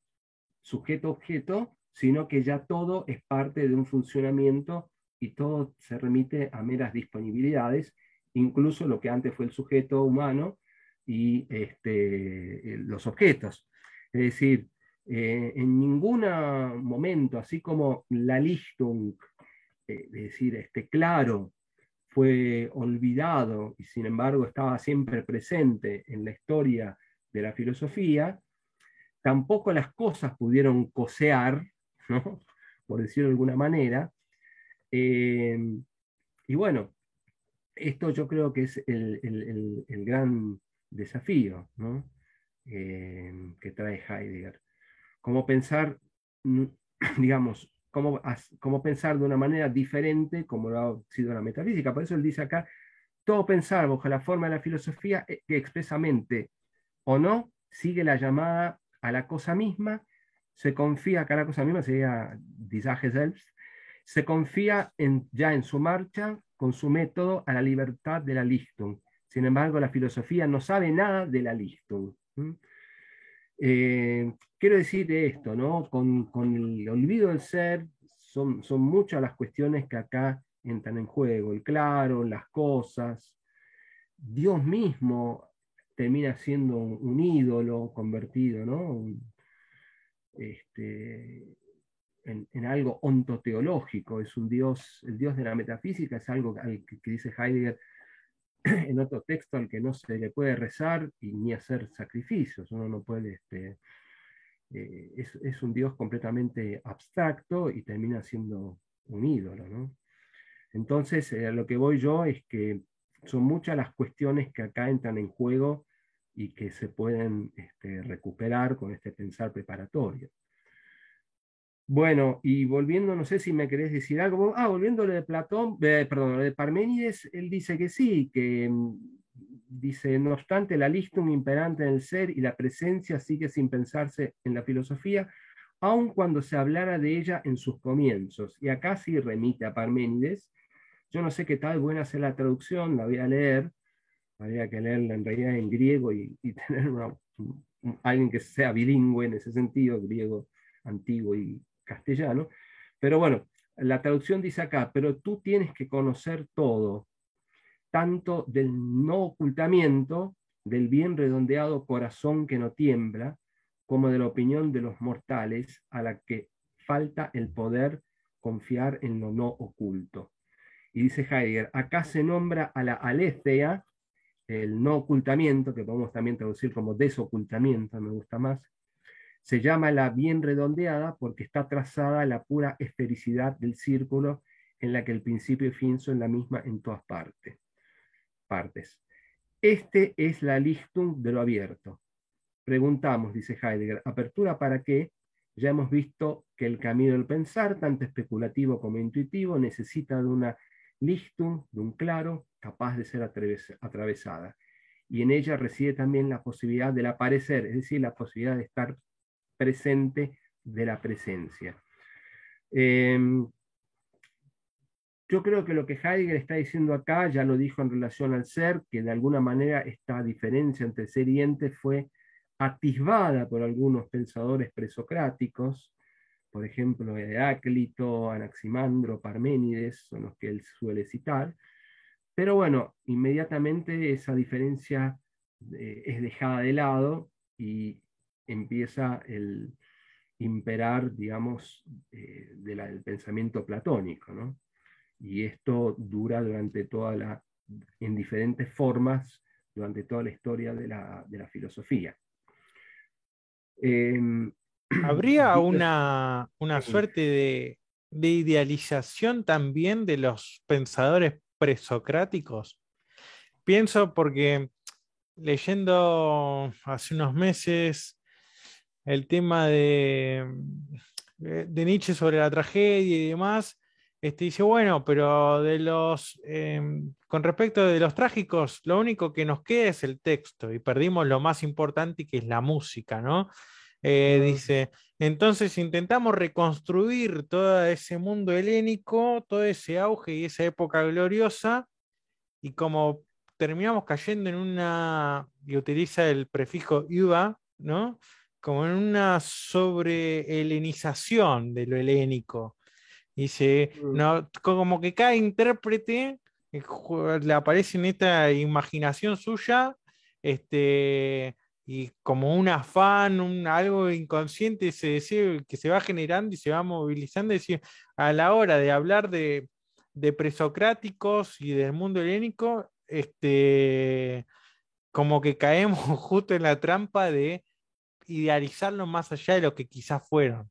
sujeto-objeto, sino que ya todo es parte de un funcionamiento y todo se remite a meras disponibilidades, incluso lo que antes fue el sujeto humano y los objetos. Es decir, en ningún momento, así como la Lichtung, es decir, claro, fue olvidado y sin embargo estaba siempre presente en la historia de la filosofía, tampoco las cosas pudieron cosear, ¿no? Por decirlo de alguna manera. Eh, y bueno, esto yo creo que es el gran desafío, ¿no? Que trae Heidegger. Cómo pensar, digamos, cómo pensar de una manera diferente como lo ha sido la metafísica. Por eso él dice acá, todo pensar bajo la forma de la filosofía que expresamente o no sigue la llamada a la cosa misma, se confía, que a la cosa misma sería die Sache selbst, se confía ya en su marcha, con su método, a la libertad de la Lichtung. Sin embargo, la filosofía no sabe nada de la Lichtung. Quiero decir esto, ¿no? Con el olvido del ser, son muchas las cuestiones que acá entran en juego, el claro, las cosas, Dios mismo termina siendo un ídolo convertido, ¿no? Este, en algo ontoteológico, es un Dios, el Dios de la metafísica es algo que dice Heidegger en otro texto al que no se le puede rezar y ni hacer sacrificios, uno no puede, es un Dios completamente abstracto y termina siendo un ídolo, ¿no? Entonces, a lo que voy yo es que son muchas las cuestiones que acá entran en juego y que se pueden recuperar con este pensar preparatorio. Bueno, y volviendo, no sé si me querés decir algo. Ah, volviendo a lo de Platón, perdón, lo de Parménides, él dice que sí, que dice, no obstante, la listum imperante en el ser y la presencia sigue sin pensarse en la filosofía, aun cuando se hablara de ella en sus comienzos. Y acá sí remite a Parménides. Yo no sé qué tal buena sea la traducción, la voy a leer. Habría que leerla en realidad en griego y tener alguien que sea bilingüe en ese sentido, griego antiguo y castellano. Pero bueno, la traducción dice acá, pero tú tienes que conocer todo, tanto del no ocultamiento, del bien redondeado corazón que no tiembla, como de la opinión de los mortales a la que falta el poder confiar en lo no oculto. Y dice Heidegger, acá se nombra a la aletheia, el no ocultamiento, que podemos también traducir como desocultamiento, me gusta más, se llama la bien redondeada porque está trazada la pura esfericidad del círculo en la que el principio y fin son la misma en todas partes. Este es la Lichtung de lo abierto. Preguntamos, dice Heidegger, ¿apertura para qué? Ya hemos visto que el camino del pensar, tanto especulativo como intuitivo, necesita de una Lichtung, de un claro, capaz de ser atravesada. Y en ella reside también la posibilidad del aparecer, es decir, la posibilidad de estar presente de la presencia. Eh, yo creo que lo que Heidegger está diciendo acá, ya lo dijo en relación al ser, que de alguna manera esta diferencia entre ser y ente fue atisbada por algunos pensadores presocráticos, por ejemplo, Heráclito, Anaximandro, Parménides, son los que él suele citar, pero bueno, inmediatamente esa diferencia es dejada de lado y empieza el imperar, digamos, del pensamiento platónico, ¿no? Y esto dura durante en diferentes formas, durante toda la historia de la filosofía. Em,
¿Habría
dicho
una suerte de idealización también de los pensadores presocráticos? Pienso porque leyendo hace unos meses el tema de Nietzsche sobre la tragedia y demás, dice, bueno, pero con respecto de los trágicos, lo único que nos queda es el texto y perdimos lo más importante que es la música, ¿no?
ah,
Dice, entonces intentamos reconstruir todo ese mundo helénico, todo ese auge y esa época gloriosa, y como terminamos cayendo en una, y utiliza el prefijo iba, ¿no? Como en una sobre-helenización de lo helénico. Dice,
mm,
no, como que cada intérprete le aparece en esta imaginación suya, y como un afán, algo inconsciente que se va generando y se va movilizando. Es decir, a la hora de hablar de presocráticos y del mundo helénico, como que caemos justo en la trampa de idealizarlo más allá de lo que quizás fueron.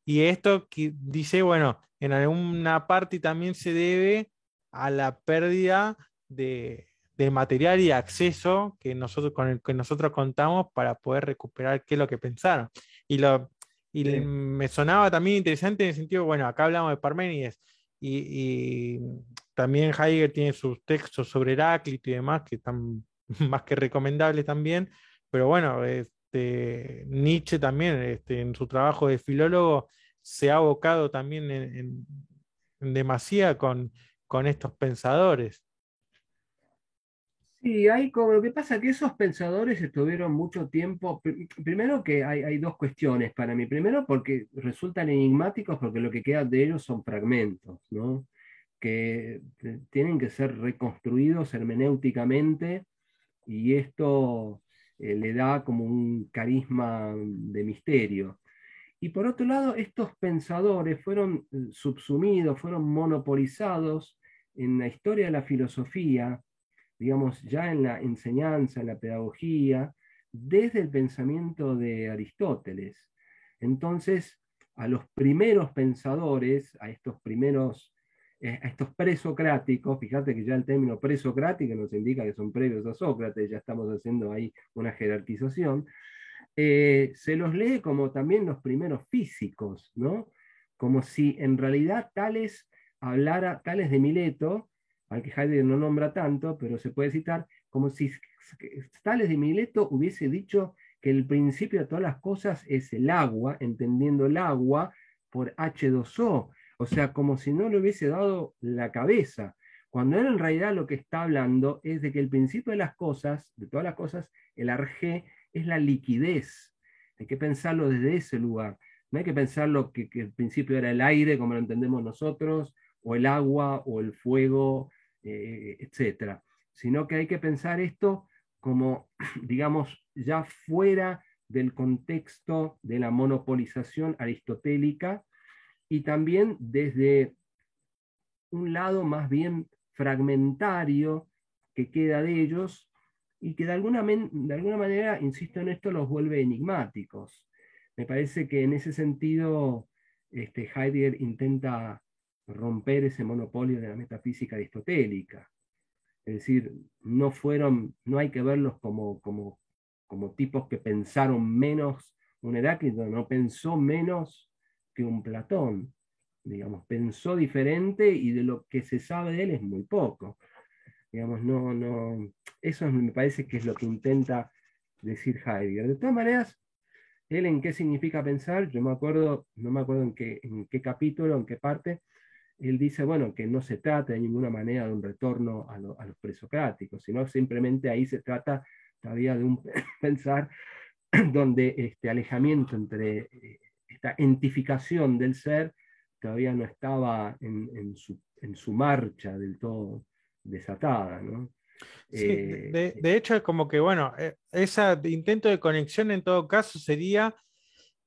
Y esto que dice, bueno, en alguna parte también se debe a la pérdida de material y acceso que nosotros, con el que nosotros contamos para poder recuperar qué es lo que pensaron. Y,
sí.
me sonaba también interesante en el sentido, bueno, acá hablamos de Parménides y también Heidegger tiene sus textos sobre Heráclito y demás que están más que recomendables también, pero bueno, Nietzsche también, en su trabajo de filólogo, se ha abocado también en demasía con estos pensadores.
Sí, hay como lo que pasa que esos pensadores estuvieron mucho tiempo. Primero que hay dos cuestiones para mí. Primero porque resultan enigmáticos porque lo que queda de ellos son fragmentos, ¿no? Que tienen que ser reconstruidos hermenéuticamente y esto le da como un carisma de misterio. Y por otro lado, estos pensadores fueron subsumidos, fueron monopolizados en la historia de la filosofía, digamos, ya en la enseñanza, en la pedagogía, desde el pensamiento de Aristóteles. Entonces, a los primeros pensadores, a estos presocráticos, fíjate que ya el término presocrático nos indica que son previos a Sócrates, ya estamos haciendo ahí una jerarquización, se los lee como también los primeros físicos, ¿no? Como si en realidad Tales de Mileto, al que Heidegger no nombra tanto, pero se puede citar, como si Tales de Mileto hubiese dicho que el principio de todas las cosas es el agua, entendiendo el agua por H2O, o sea, como si no le hubiese dado la cabeza, cuando él en realidad lo que está hablando es de que el principio de las cosas, de todas las cosas, el arjé, es la liquidez. Hay que pensarlo desde ese lugar. No hay que pensarlo que el principio era el aire, como lo entendemos nosotros, o el agua, o el fuego, etcétera. Sino que hay que pensar esto como, digamos, ya fuera del contexto de la monopolización aristotélica y también desde un lado más bien fragmentario que queda de ellos y que de alguna manera, insisto en esto, los vuelve enigmáticos. Me parece que en ese sentido Heidegger intenta romper ese monopolio de la metafísica aristotélica. Es decir, no hay que verlos como tipos que pensaron menos un Heráclito, no pensó menos que un Platón, digamos, pensó diferente y de lo que se sabe de él es muy poco. Digamos, me parece que es lo que intenta decir Heidegger. De todas maneras, él en qué significa pensar, no me acuerdo en qué capítulo, en qué parte, él dice, bueno, que no se trata de ninguna manera de un retorno a los presocráticos, sino simplemente ahí se trata todavía de un pensar donde este alejamiento entre esta entificación del ser todavía no estaba en su marcha del todo desatada, ¿no?
Sí,
Eh,
de hecho es como que, bueno, ese intento de conexión en todo caso sería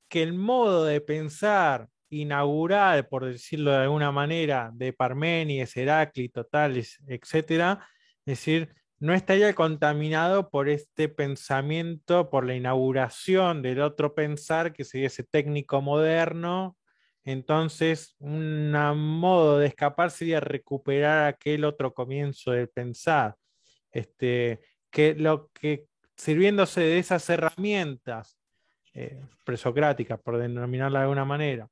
que el modo de pensar inaugural, por decirlo de alguna manera, de Parménides, Heráclito, Tales, etcétera, es decir, no estaría contaminado por este pensamiento, por la inauguración del otro pensar, que sería ese técnico moderno. Entonces, un modo de escapar sería recuperar aquel otro comienzo del pensar. Que lo que sirviéndose de esas herramientas presocráticas, por denominarla de alguna manera,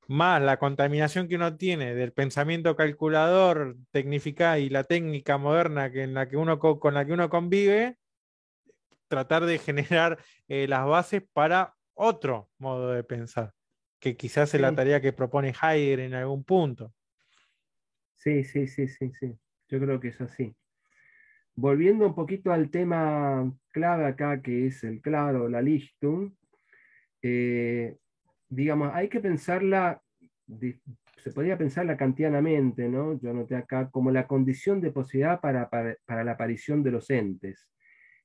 más la contaminación que uno tiene del pensamiento calculador, tecnificado y la técnica moderna que en la que uno con la que uno convive, tratar de generar las bases para otro modo de pensar, que quizás es la
Sí,
tarea que propone Heidegger en algún punto.
sí, sí, sí, sí, sí. Yo creo que es así. Volviendo un poquito al tema clave acá, que es el claro, la Lichtung, eh, digamos, hay que pensarla, se podría pensarla kantianamente, ¿no? Yo anoté acá como la condición de posibilidad para la aparición de los entes.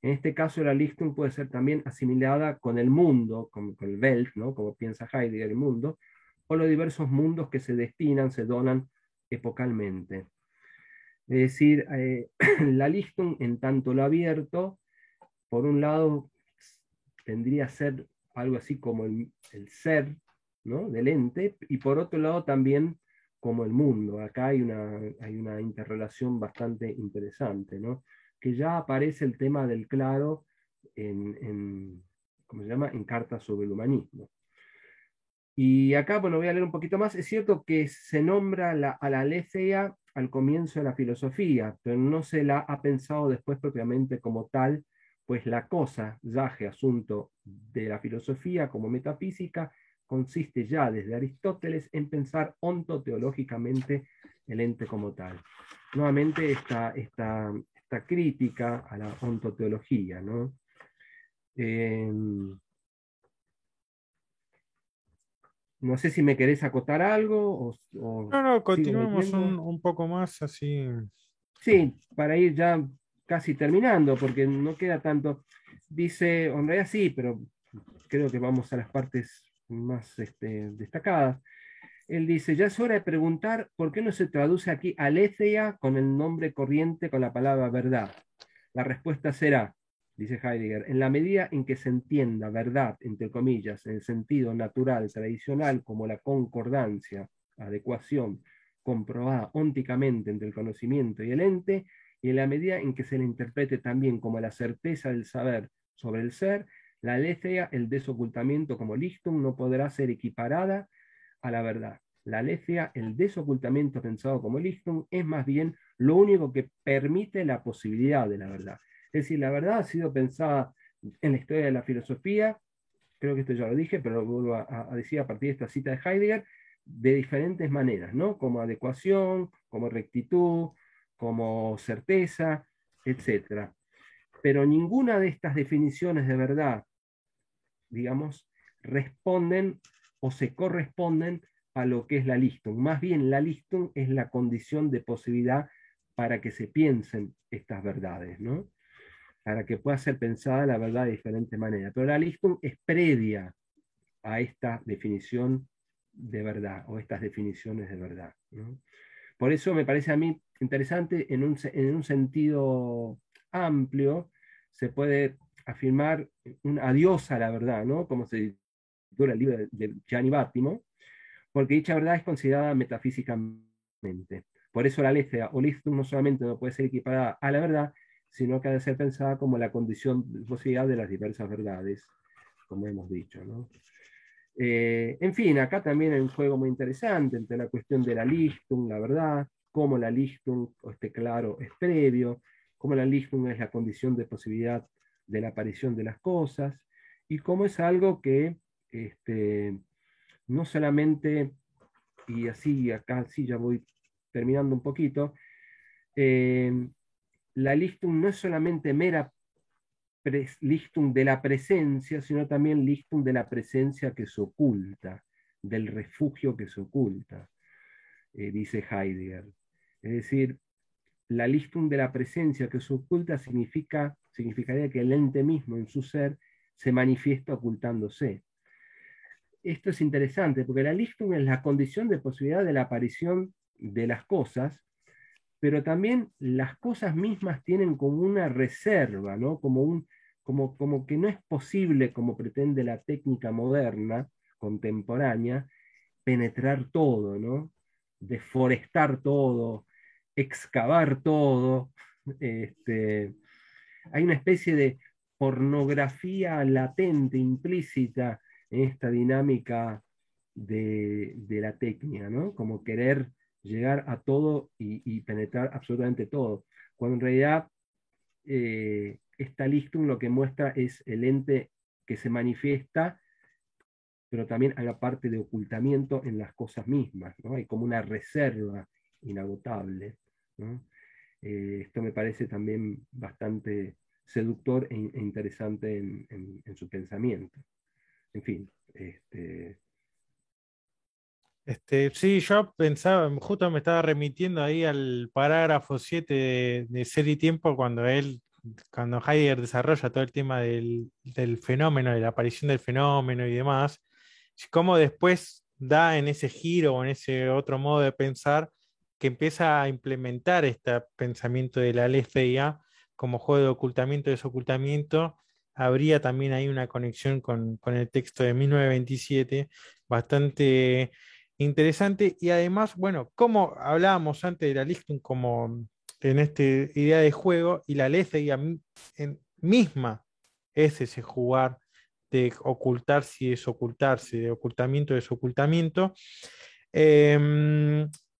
En este caso, la Lichtung puede ser también asimilada con el mundo, con el Welt, ¿no? Como piensa Heidegger, el mundo, o los diversos mundos que se destinan, se donan epocalmente. Es decir, la Lichtung, en tanto lo abierto, por un lado, tendría a ser algo así como el ser, ¿no? Del ente, y por otro lado también como el mundo. Acá hay una interrelación bastante interesante, ¿no? Que ya aparece el tema del claro ¿cómo se llama? En Cartas sobre el Humanismo. Y acá, bueno, voy a leer un poquito más. Es cierto que se nombra a la aletheia al comienzo de la filosofía, pero no se la ha pensado después propiamente como tal, pues la cosa, yaje, asunto de la filosofía como metafísica, consiste ya desde Aristóteles en pensar ontoteológicamente el ente como tal. Nuevamente esta crítica a la ontoteología, ¿no? Eh, no sé si me querés acotar algo o
No, no,
sigo
continuamos
leyendo.
un poco más así.
Sí, para ir ya casi terminando, porque no queda tanto. Dice, en realidad sí, pero creo que vamos a las partes más destacadas. Él dice, ya es hora de preguntar por qué no se traduce aquí aletheia con el nombre corriente con la palabra verdad. La respuesta será, dice Heidegger, en la medida en que se entienda verdad, entre comillas, en el sentido natural, tradicional, como la concordancia, adecuación, comprobada ónticamente entre el conocimiento y el ente, y en la medida en que se le interprete también como la certeza del saber sobre el ser, la aletheia, el desocultamiento como lichtung, no podrá ser equiparada a la verdad. La aletheia, el desocultamiento pensado como lichtung, es más bien lo único que permite la posibilidad de la verdad. Es decir, la verdad ha sido pensada en la historia de la filosofía, creo que esto ya lo dije, pero lo vuelvo a decir a partir de esta cita de Heidegger, de diferentes maneras, ¿no? Como adecuación, como rectitud, como certeza, etcétera. Pero ninguna de estas definiciones de verdad, digamos, responden o se corresponden a lo que es la Lichtung. Más bien, la Lichtung es la condición de posibilidad para que se piensen estas verdades, ¿no? Para que pueda ser pensada la verdad de diferentes maneras. Pero la Lichtung es previa a esta definición de verdad o estas definiciones de verdad, ¿no? Por eso me parece a mí interesante en un sentido amplio, se puede afirmar un adiós a la verdad, ¿no? Como se titula el libro de Gianni Battimo, porque dicha verdad es considerada metafísicamente. Por eso la aletheia o listum no solamente no puede ser equiparada a la verdad, sino que ha de ser pensada como la condición de posibilidad de las diversas verdades, como hemos dicho, ¿no? En fin, acá también hay un juego muy interesante entre la cuestión de la Lichtung, la verdad, cómo la Lichtung, claro, es previo, cómo la Lichtung es la condición de posibilidad de la aparición de las cosas, y cómo es algo que no solamente, y así acá sí ya voy terminando un poquito, eh, la Lichtung no es solamente mera Lichtung de la presencia, sino también Lichtung de la presencia que se oculta, del refugio que se oculta, dice Heidegger. Es decir, la Lichtung de la presencia que se oculta significaría que el ente mismo en su ser se manifiesta ocultándose. Esto es interesante porque la Lichtung es la condición de posibilidad de la aparición de las cosas, pero también las cosas mismas tienen como una reserva, ¿no? Como que no es posible, como pretende la técnica moderna, contemporánea, penetrar todo, ¿no? Deforestar todo, excavar todo. Este, hay una especie de pornografía latente, implícita en esta dinámica de la técnica, ¿no? Como querer llegar a todo y penetrar absolutamente todo, cuando en realidad esta Lichtung lo que muestra es el ente que se manifiesta, pero también hay la parte de ocultamiento en las cosas mismas, ¿no? Hay como una reserva inagotable, ¿no? Esto me parece también bastante seductor e interesante en su pensamiento. En fin,
Sí, yo pensaba, justo me estaba remitiendo ahí al parágrafo 7 de Ser y Tiempo, cuando Heidegger desarrolla todo el tema del fenómeno, de la aparición del fenómeno y demás, cómo después da en ese giro o en ese otro modo de pensar que empieza a implementar este pensamiento de la aletheia como juego de ocultamiento y desocultamiento. Habría también ahí una conexión con el texto de 1927 bastante interesante. Y además, bueno, como hablábamos antes de la Lichtung como en esta idea de juego, y la aletheia misma es ese jugar de ocultarse y desocultarse, de ocultamiento y desocultamiento.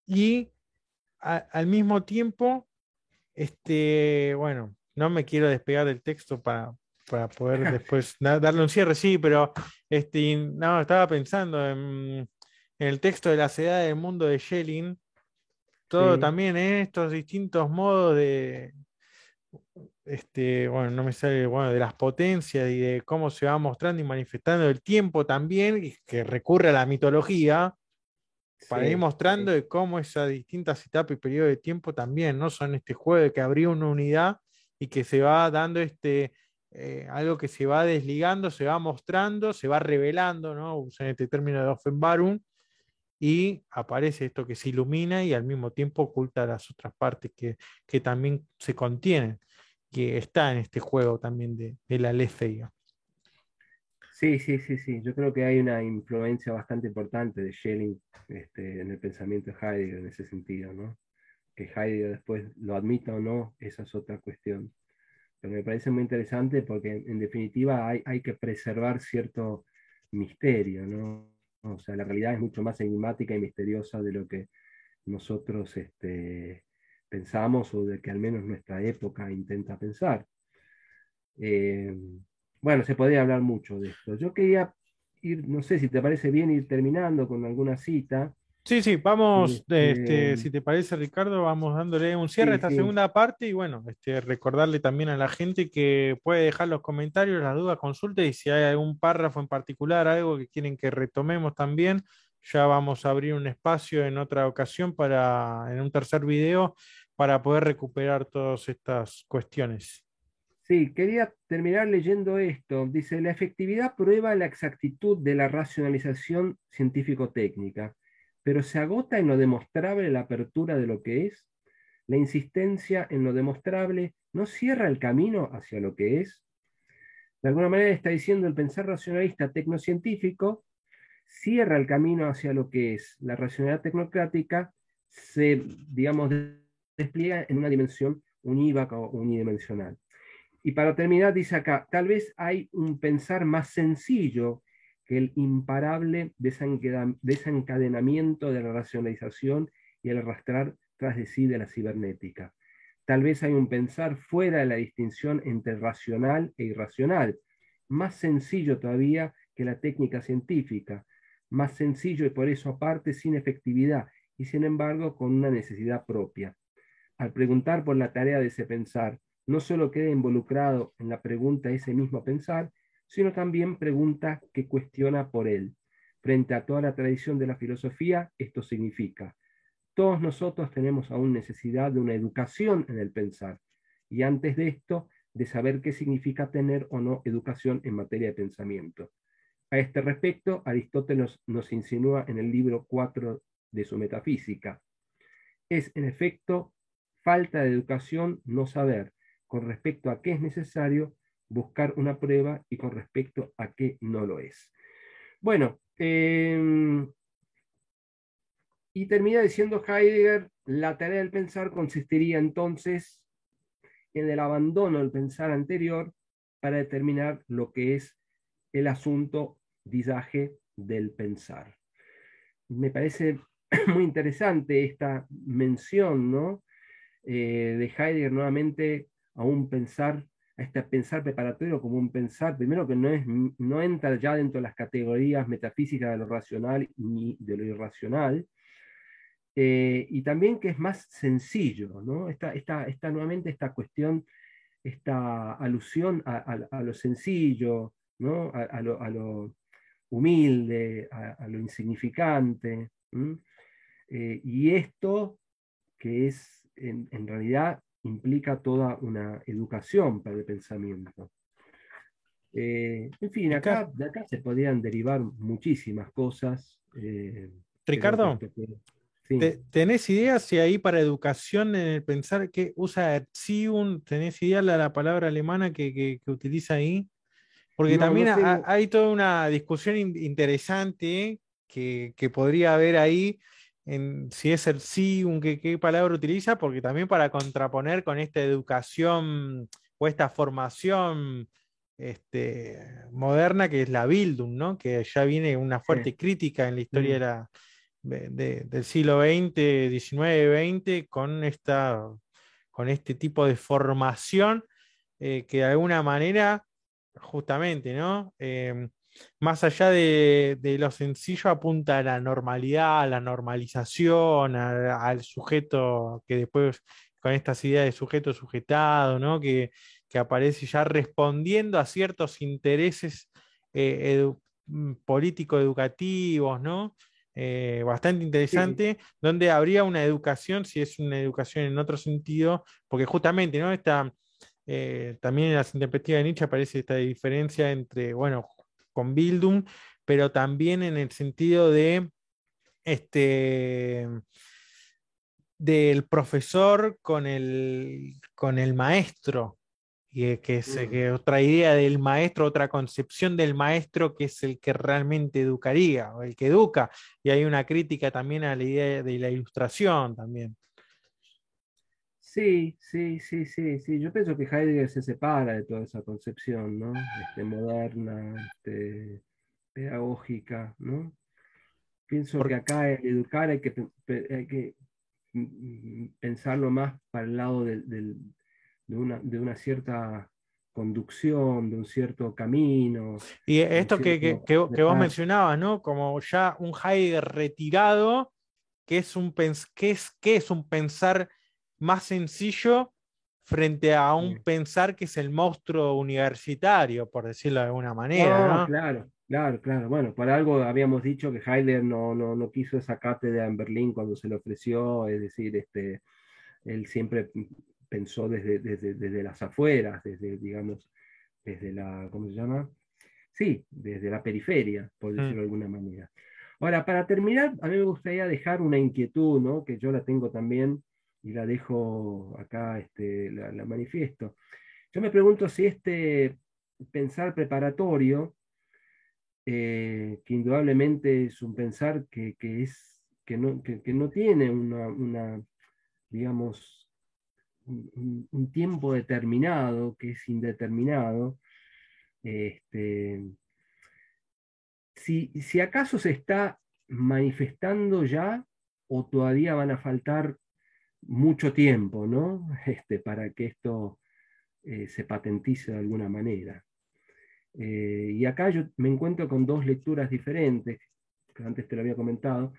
Y al mismo tiempo, bueno, no me quiero despegar del texto para poder después darle un cierre, sí, pero no, estaba pensando en el texto de la Edades del Mundo de Schelling, todo
sí,
también en estos distintos modos bueno, no me sale, bueno, de las potencias y de cómo se va mostrando y manifestando el tiempo también, y que recurre a la mitología para ir
sí,
mostrando
sí.
de cómo esas distintas etapas y periodos de tiempo también, ¿no? Son este juego de que habría una unidad y que se va dando algo que se va desligando, se va mostrando, se va revelando, ¿no? Usan este término de Offenbarung, y aparece esto que se ilumina y al mismo tiempo oculta las otras partes que también se contienen, que está en este juego también de la aletheia.
Sí, sí, sí, sí. Yo creo que hay una influencia bastante importante de Schelling en el pensamiento de Heidegger en ese sentido, ¿no? Que Heidegger después lo admita o no, esa es otra cuestión. Pero me parece muy interesante porque en definitiva hay que preservar cierto misterio, ¿no? O sea, la realidad es mucho más enigmática y misteriosa de lo que nosotros pensamos o de que al menos nuestra época intenta pensar. Eh, bueno, se podría hablar mucho de esto. Yo quería ir, no sé si te parece bien ir terminando con alguna cita.
Sí, sí, vamos,
Este,
si te parece, Ricardo, vamos dándole un cierre a
sí,
esta
sí,
segunda parte y bueno, recordarle también a la gente que puede dejar los comentarios, las dudas, consultas, y si hay algún párrafo en particular, algo que quieren que retomemos también, ya vamos a abrir un espacio en otra ocasión en un tercer video, para poder recuperar todas estas cuestiones.
sí, quería terminar leyendo esto. Dice, la efectividad prueba la exactitud de la racionalización científico-técnica, pero se agota en lo demostrable la apertura de lo que es. La insistencia en lo demostrable no cierra el camino hacia lo que es. De alguna manera está diciendo el pensar racionalista tecnocientífico cierra el camino hacia lo que es la racionalidad tecnocrática, se, digamos, despliega en una dimensión unívoca o unidimensional. Y para terminar, dice acá, tal vez hay un pensar más sencillo que el imparable desencadenamiento de la racionalización y el arrastrar tras de sí de la cibernética. Tal vez hay un pensar fuera de la distinción entre racional e irracional, más sencillo todavía que la técnica científica, más sencillo y por eso aparte sin efectividad y sin embargo con una necesidad propia. Al preguntar por la tarea de ese pensar, no solo queda involucrado en la pregunta ese mismo pensar, sino también pregunta que cuestiona por él. Frente a toda la tradición de la filosofía, esto significa, todos nosotros tenemos aún necesidad de una educación en el pensar, y antes de esto, de saber qué significa tener o no educación en materia de pensamiento. A este respecto, Aristóteles nos insinúa en el libro 4 de su Metafísica. Es, en efecto, falta de educación, no saber con respecto a qué es necesario buscar una prueba y con respecto a qué no lo es. Bueno, y termina diciendo Heidegger, la tarea del pensar consistiría entonces en el abandono del pensar anterior para determinar lo que es el asunto disaje del pensar. Me parece muy interesante esta mención, ¿no? De Heidegger nuevamente a un pensar, a este pensar preparatorio como un pensar, primero que no entra ya dentro de las categorías metafísicas de lo racional ni de lo irracional, y también que es más sencillo, ¿no? Nuevamente esta cuestión, esta alusión a lo sencillo, ¿no? A lo humilde, a lo insignificante. Y esto que es, en realidad, implica toda una educación para el pensamiento. En fin,
Ricardo,
de acá se podrían derivar muchísimas cosas. Creo que
Ricardo,
esto sí.
¿tenés idea si ahí para educación en el pensar que usa Erziehung? ¿Tenés idea la palabra alemana que utiliza ahí? Porque
No,
también
no tengo.
hay toda una discusión interesante que podría haber ahí en si es el sí, qué palabra utiliza, porque también para contraponer con esta educación o esta formación moderna que es la Bildung, ¿no? Que ya viene una fuerte crítica en la historia
Mm,
del siglo XX, XIX, XX, con este tipo de formación que de alguna manera justamente, ¿no? Más allá de lo sencillo, apunta a la normalidad, a la normalización, al sujeto que después, con estas ideas de sujeto sujetado, ¿no? Que aparece ya respondiendo a ciertos intereses político-educativos, ¿no? Bastante
sí,
interesante, donde habría una educación, si es una educación en otro sentido, porque justamente, ¿no? También en las perspectivas de Nietzsche aparece esta diferencia entre, bueno, con Bildung, pero también en el sentido de este del profesor con el maestro, y
mm,
que otra idea del maestro, otra concepción del maestro que es el que realmente educaría, o el que educa, y hay una crítica también a la idea de la ilustración también.
sí, sí, sí, sí, sí. Yo pienso que Heidegger se separa de toda esa concepción, ¿no? Moderna, pedagógica, ¿no? Pienso que
Por-
acá el educar hay que pensarlo más para el lado de una cierta conducción, de un cierto camino,
y
de un
esto
cierto
que vos
dejar.
mencionabas, ¿no? Como ya un Heidegger retirado que es un pensar más sencillo frente a un pensar que es el monstruo universitario, por decirlo de alguna manera,
No,
¿no?
claro, claro, claro. Bueno, por algo habíamos dicho que Heidegger no quiso esa cátedra en Berlín cuando se le ofreció, es decir, él siempre pensó desde las afueras, desde, digamos, desde la, ¿cómo se llama? Sí, desde la periferia, por
Mm.
decirlo de alguna manera. Ahora, para terminar, a mí me gustaría dejar una inquietud, ¿no? Que yo la tengo también y la dejo acá, la manifiesto. Yo me pregunto si este pensar preparatorio, que indudablemente es un pensar que no tiene digamos, un tiempo determinado, que es indeterminado, este, si acaso se está manifestando ya o todavía van a faltar mucho tiempo, ¿no? Para que esto se patentice de alguna manera. Y acá yo me encuentro con dos lecturas diferentes, que antes te lo había comentado,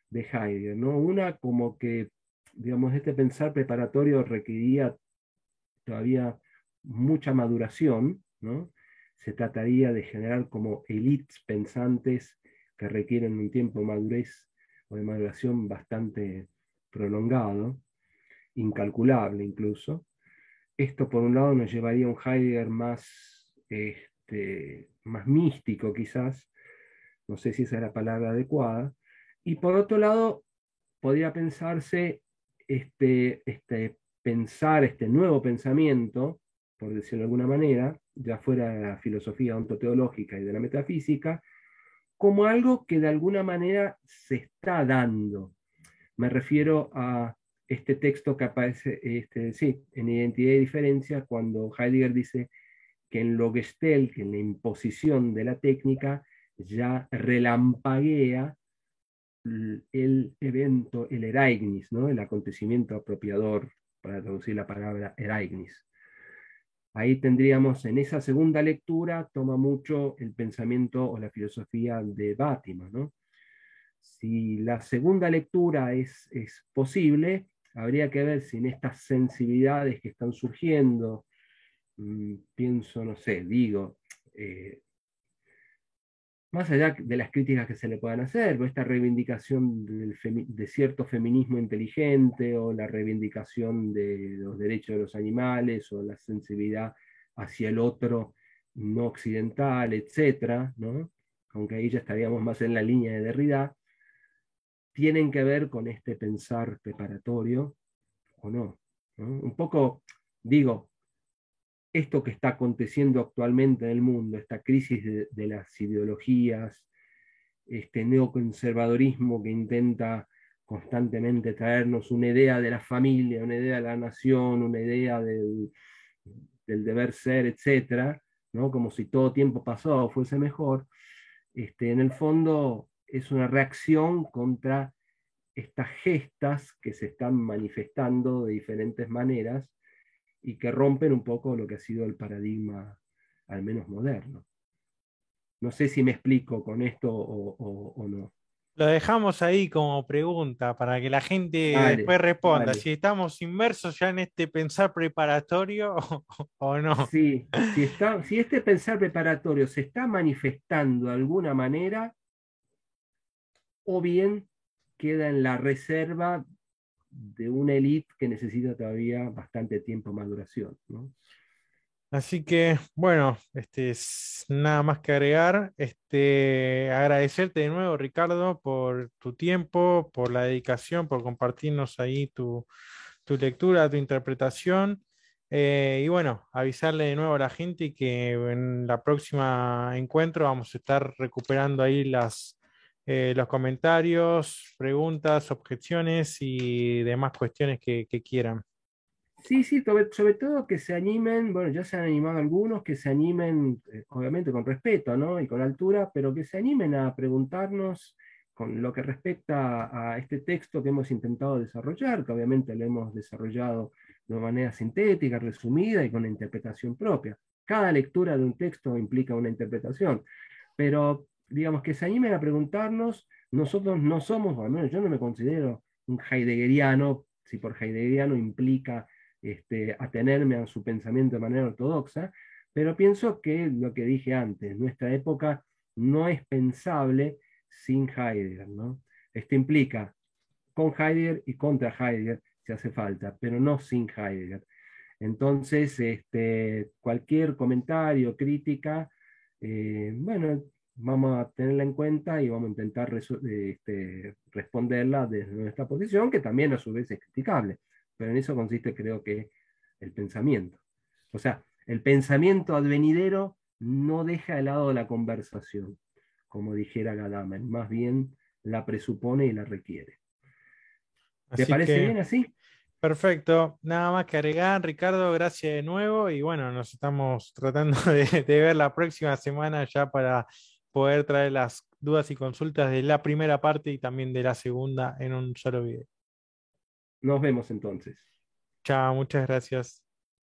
de Heidegger, ¿no? Una como que, digamos, este pensar preparatorio requería todavía mucha maduración, ¿no? Se trataría de generar como élites pensantes que requieren un tiempo de madurez o de maduración bastante prolongado, incalculable incluso. Esto por un lado nos llevaría a un Heidegger más místico quizás, no sé si esa es la palabra adecuada, y por otro lado podría pensarse este pensar este nuevo pensamiento, por decirlo de alguna manera, ya fuera de la filosofía ontoteológica y de la metafísica, como algo que de alguna manera se está dando. Me refiero a este texto que aparece sí, en Identidad y Diferencia, cuando Heidegger dice que en lo Gestell, que en la imposición de la técnica, ya relampaguea el evento, el Ereignis, ¿no? El acontecimiento apropiador, para traducir la palabra Ereignis. Ahí tendríamos, en esa segunda lectura, toma mucho el pensamiento o la filosofía de Bátima, ¿no? Si la segunda lectura es posible, habría que ver si en estas sensibilidades que están surgiendo, pienso, no sé, digo, más allá de las críticas que se le puedan hacer, esta reivindicación de cierto feminismo inteligente o la reivindicación de los derechos de los animales o la sensibilidad hacia el otro no occidental, etcétera, ¿no? Aunque ahí ya estaríamos más en la línea de Derrida, tienen que ver con este pensar preparatorio o no, ¿no? Un poco, digo, esto que está aconteciendo actualmente en el mundo, esta crisis de las ideologías, este neoconservadorismo que intenta constantemente traernos una idea de la familia, una idea de la nación, una idea del deber ser, etcétera, ¿no? Como si todo tiempo pasado fuese mejor, en el fondo es una reacción contra estas gestas que se están manifestando de diferentes maneras y que rompen un poco lo que ha sido el paradigma, al menos moderno. No sé si me explico con esto o no.
Lo dejamos ahí como pregunta para que la gente
Dale,
después responda
dale.
si estamos inmersos ya en este pensar preparatorio o no.
Sí, si este pensar preparatorio se está manifestando de alguna manera, o bien queda en la reserva de una élite que necesita todavía bastante tiempo de maduración, ¿no?
Así que, bueno, nada más que agregar. Agradecerte de nuevo, Ricardo, por tu tiempo, por la dedicación, por compartirnos ahí tu lectura, tu interpretación. Y bueno, avisarle de nuevo a la gente que en la próxima encuentro vamos a estar recuperando ahí los comentarios, preguntas, objeciones y demás cuestiones que quieran.
Sí, sí, sobre todo que se animen, bueno, ya se han animado algunos, que se animen, obviamente con respeto, ¿no? Y con altura, pero que se animen a preguntarnos con lo que respecta a este texto que hemos intentado desarrollar, que obviamente lo hemos desarrollado de una manera sintética, resumida y con una interpretación propia. Cada lectura de un texto implica una interpretación, pero digamos que se animen a preguntarnos, nosotros no somos, o al menos yo no me considero un heideggeriano, si por heideggeriano implica atenerme a su pensamiento de manera ortodoxa, pero pienso que lo que dije antes, nuestra época no es pensable sin Heidegger, ¿no? Esto implica con Heidegger y contra Heidegger si hace falta, pero no sin Heidegger. Entonces, cualquier comentario, crítica, bueno, vamos a tenerla en cuenta y vamos a intentar responderla desde nuestra posición, que también a su vez es criticable. Pero en eso consiste, creo que, el pensamiento. O sea, el pensamiento advenidero no deja de lado la conversación, como dijera Gadamer, más bien la presupone y la requiere. ¿Te
Así
parece
que,
bien así?
perfecto. Nada más que agregar, Ricardo, gracias de nuevo y bueno, nos estamos tratando de ver la próxima semana ya para poder traer las dudas y consultas de la primera parte y también de la segunda en un solo video.
Nos vemos entonces.
Chao, muchas gracias.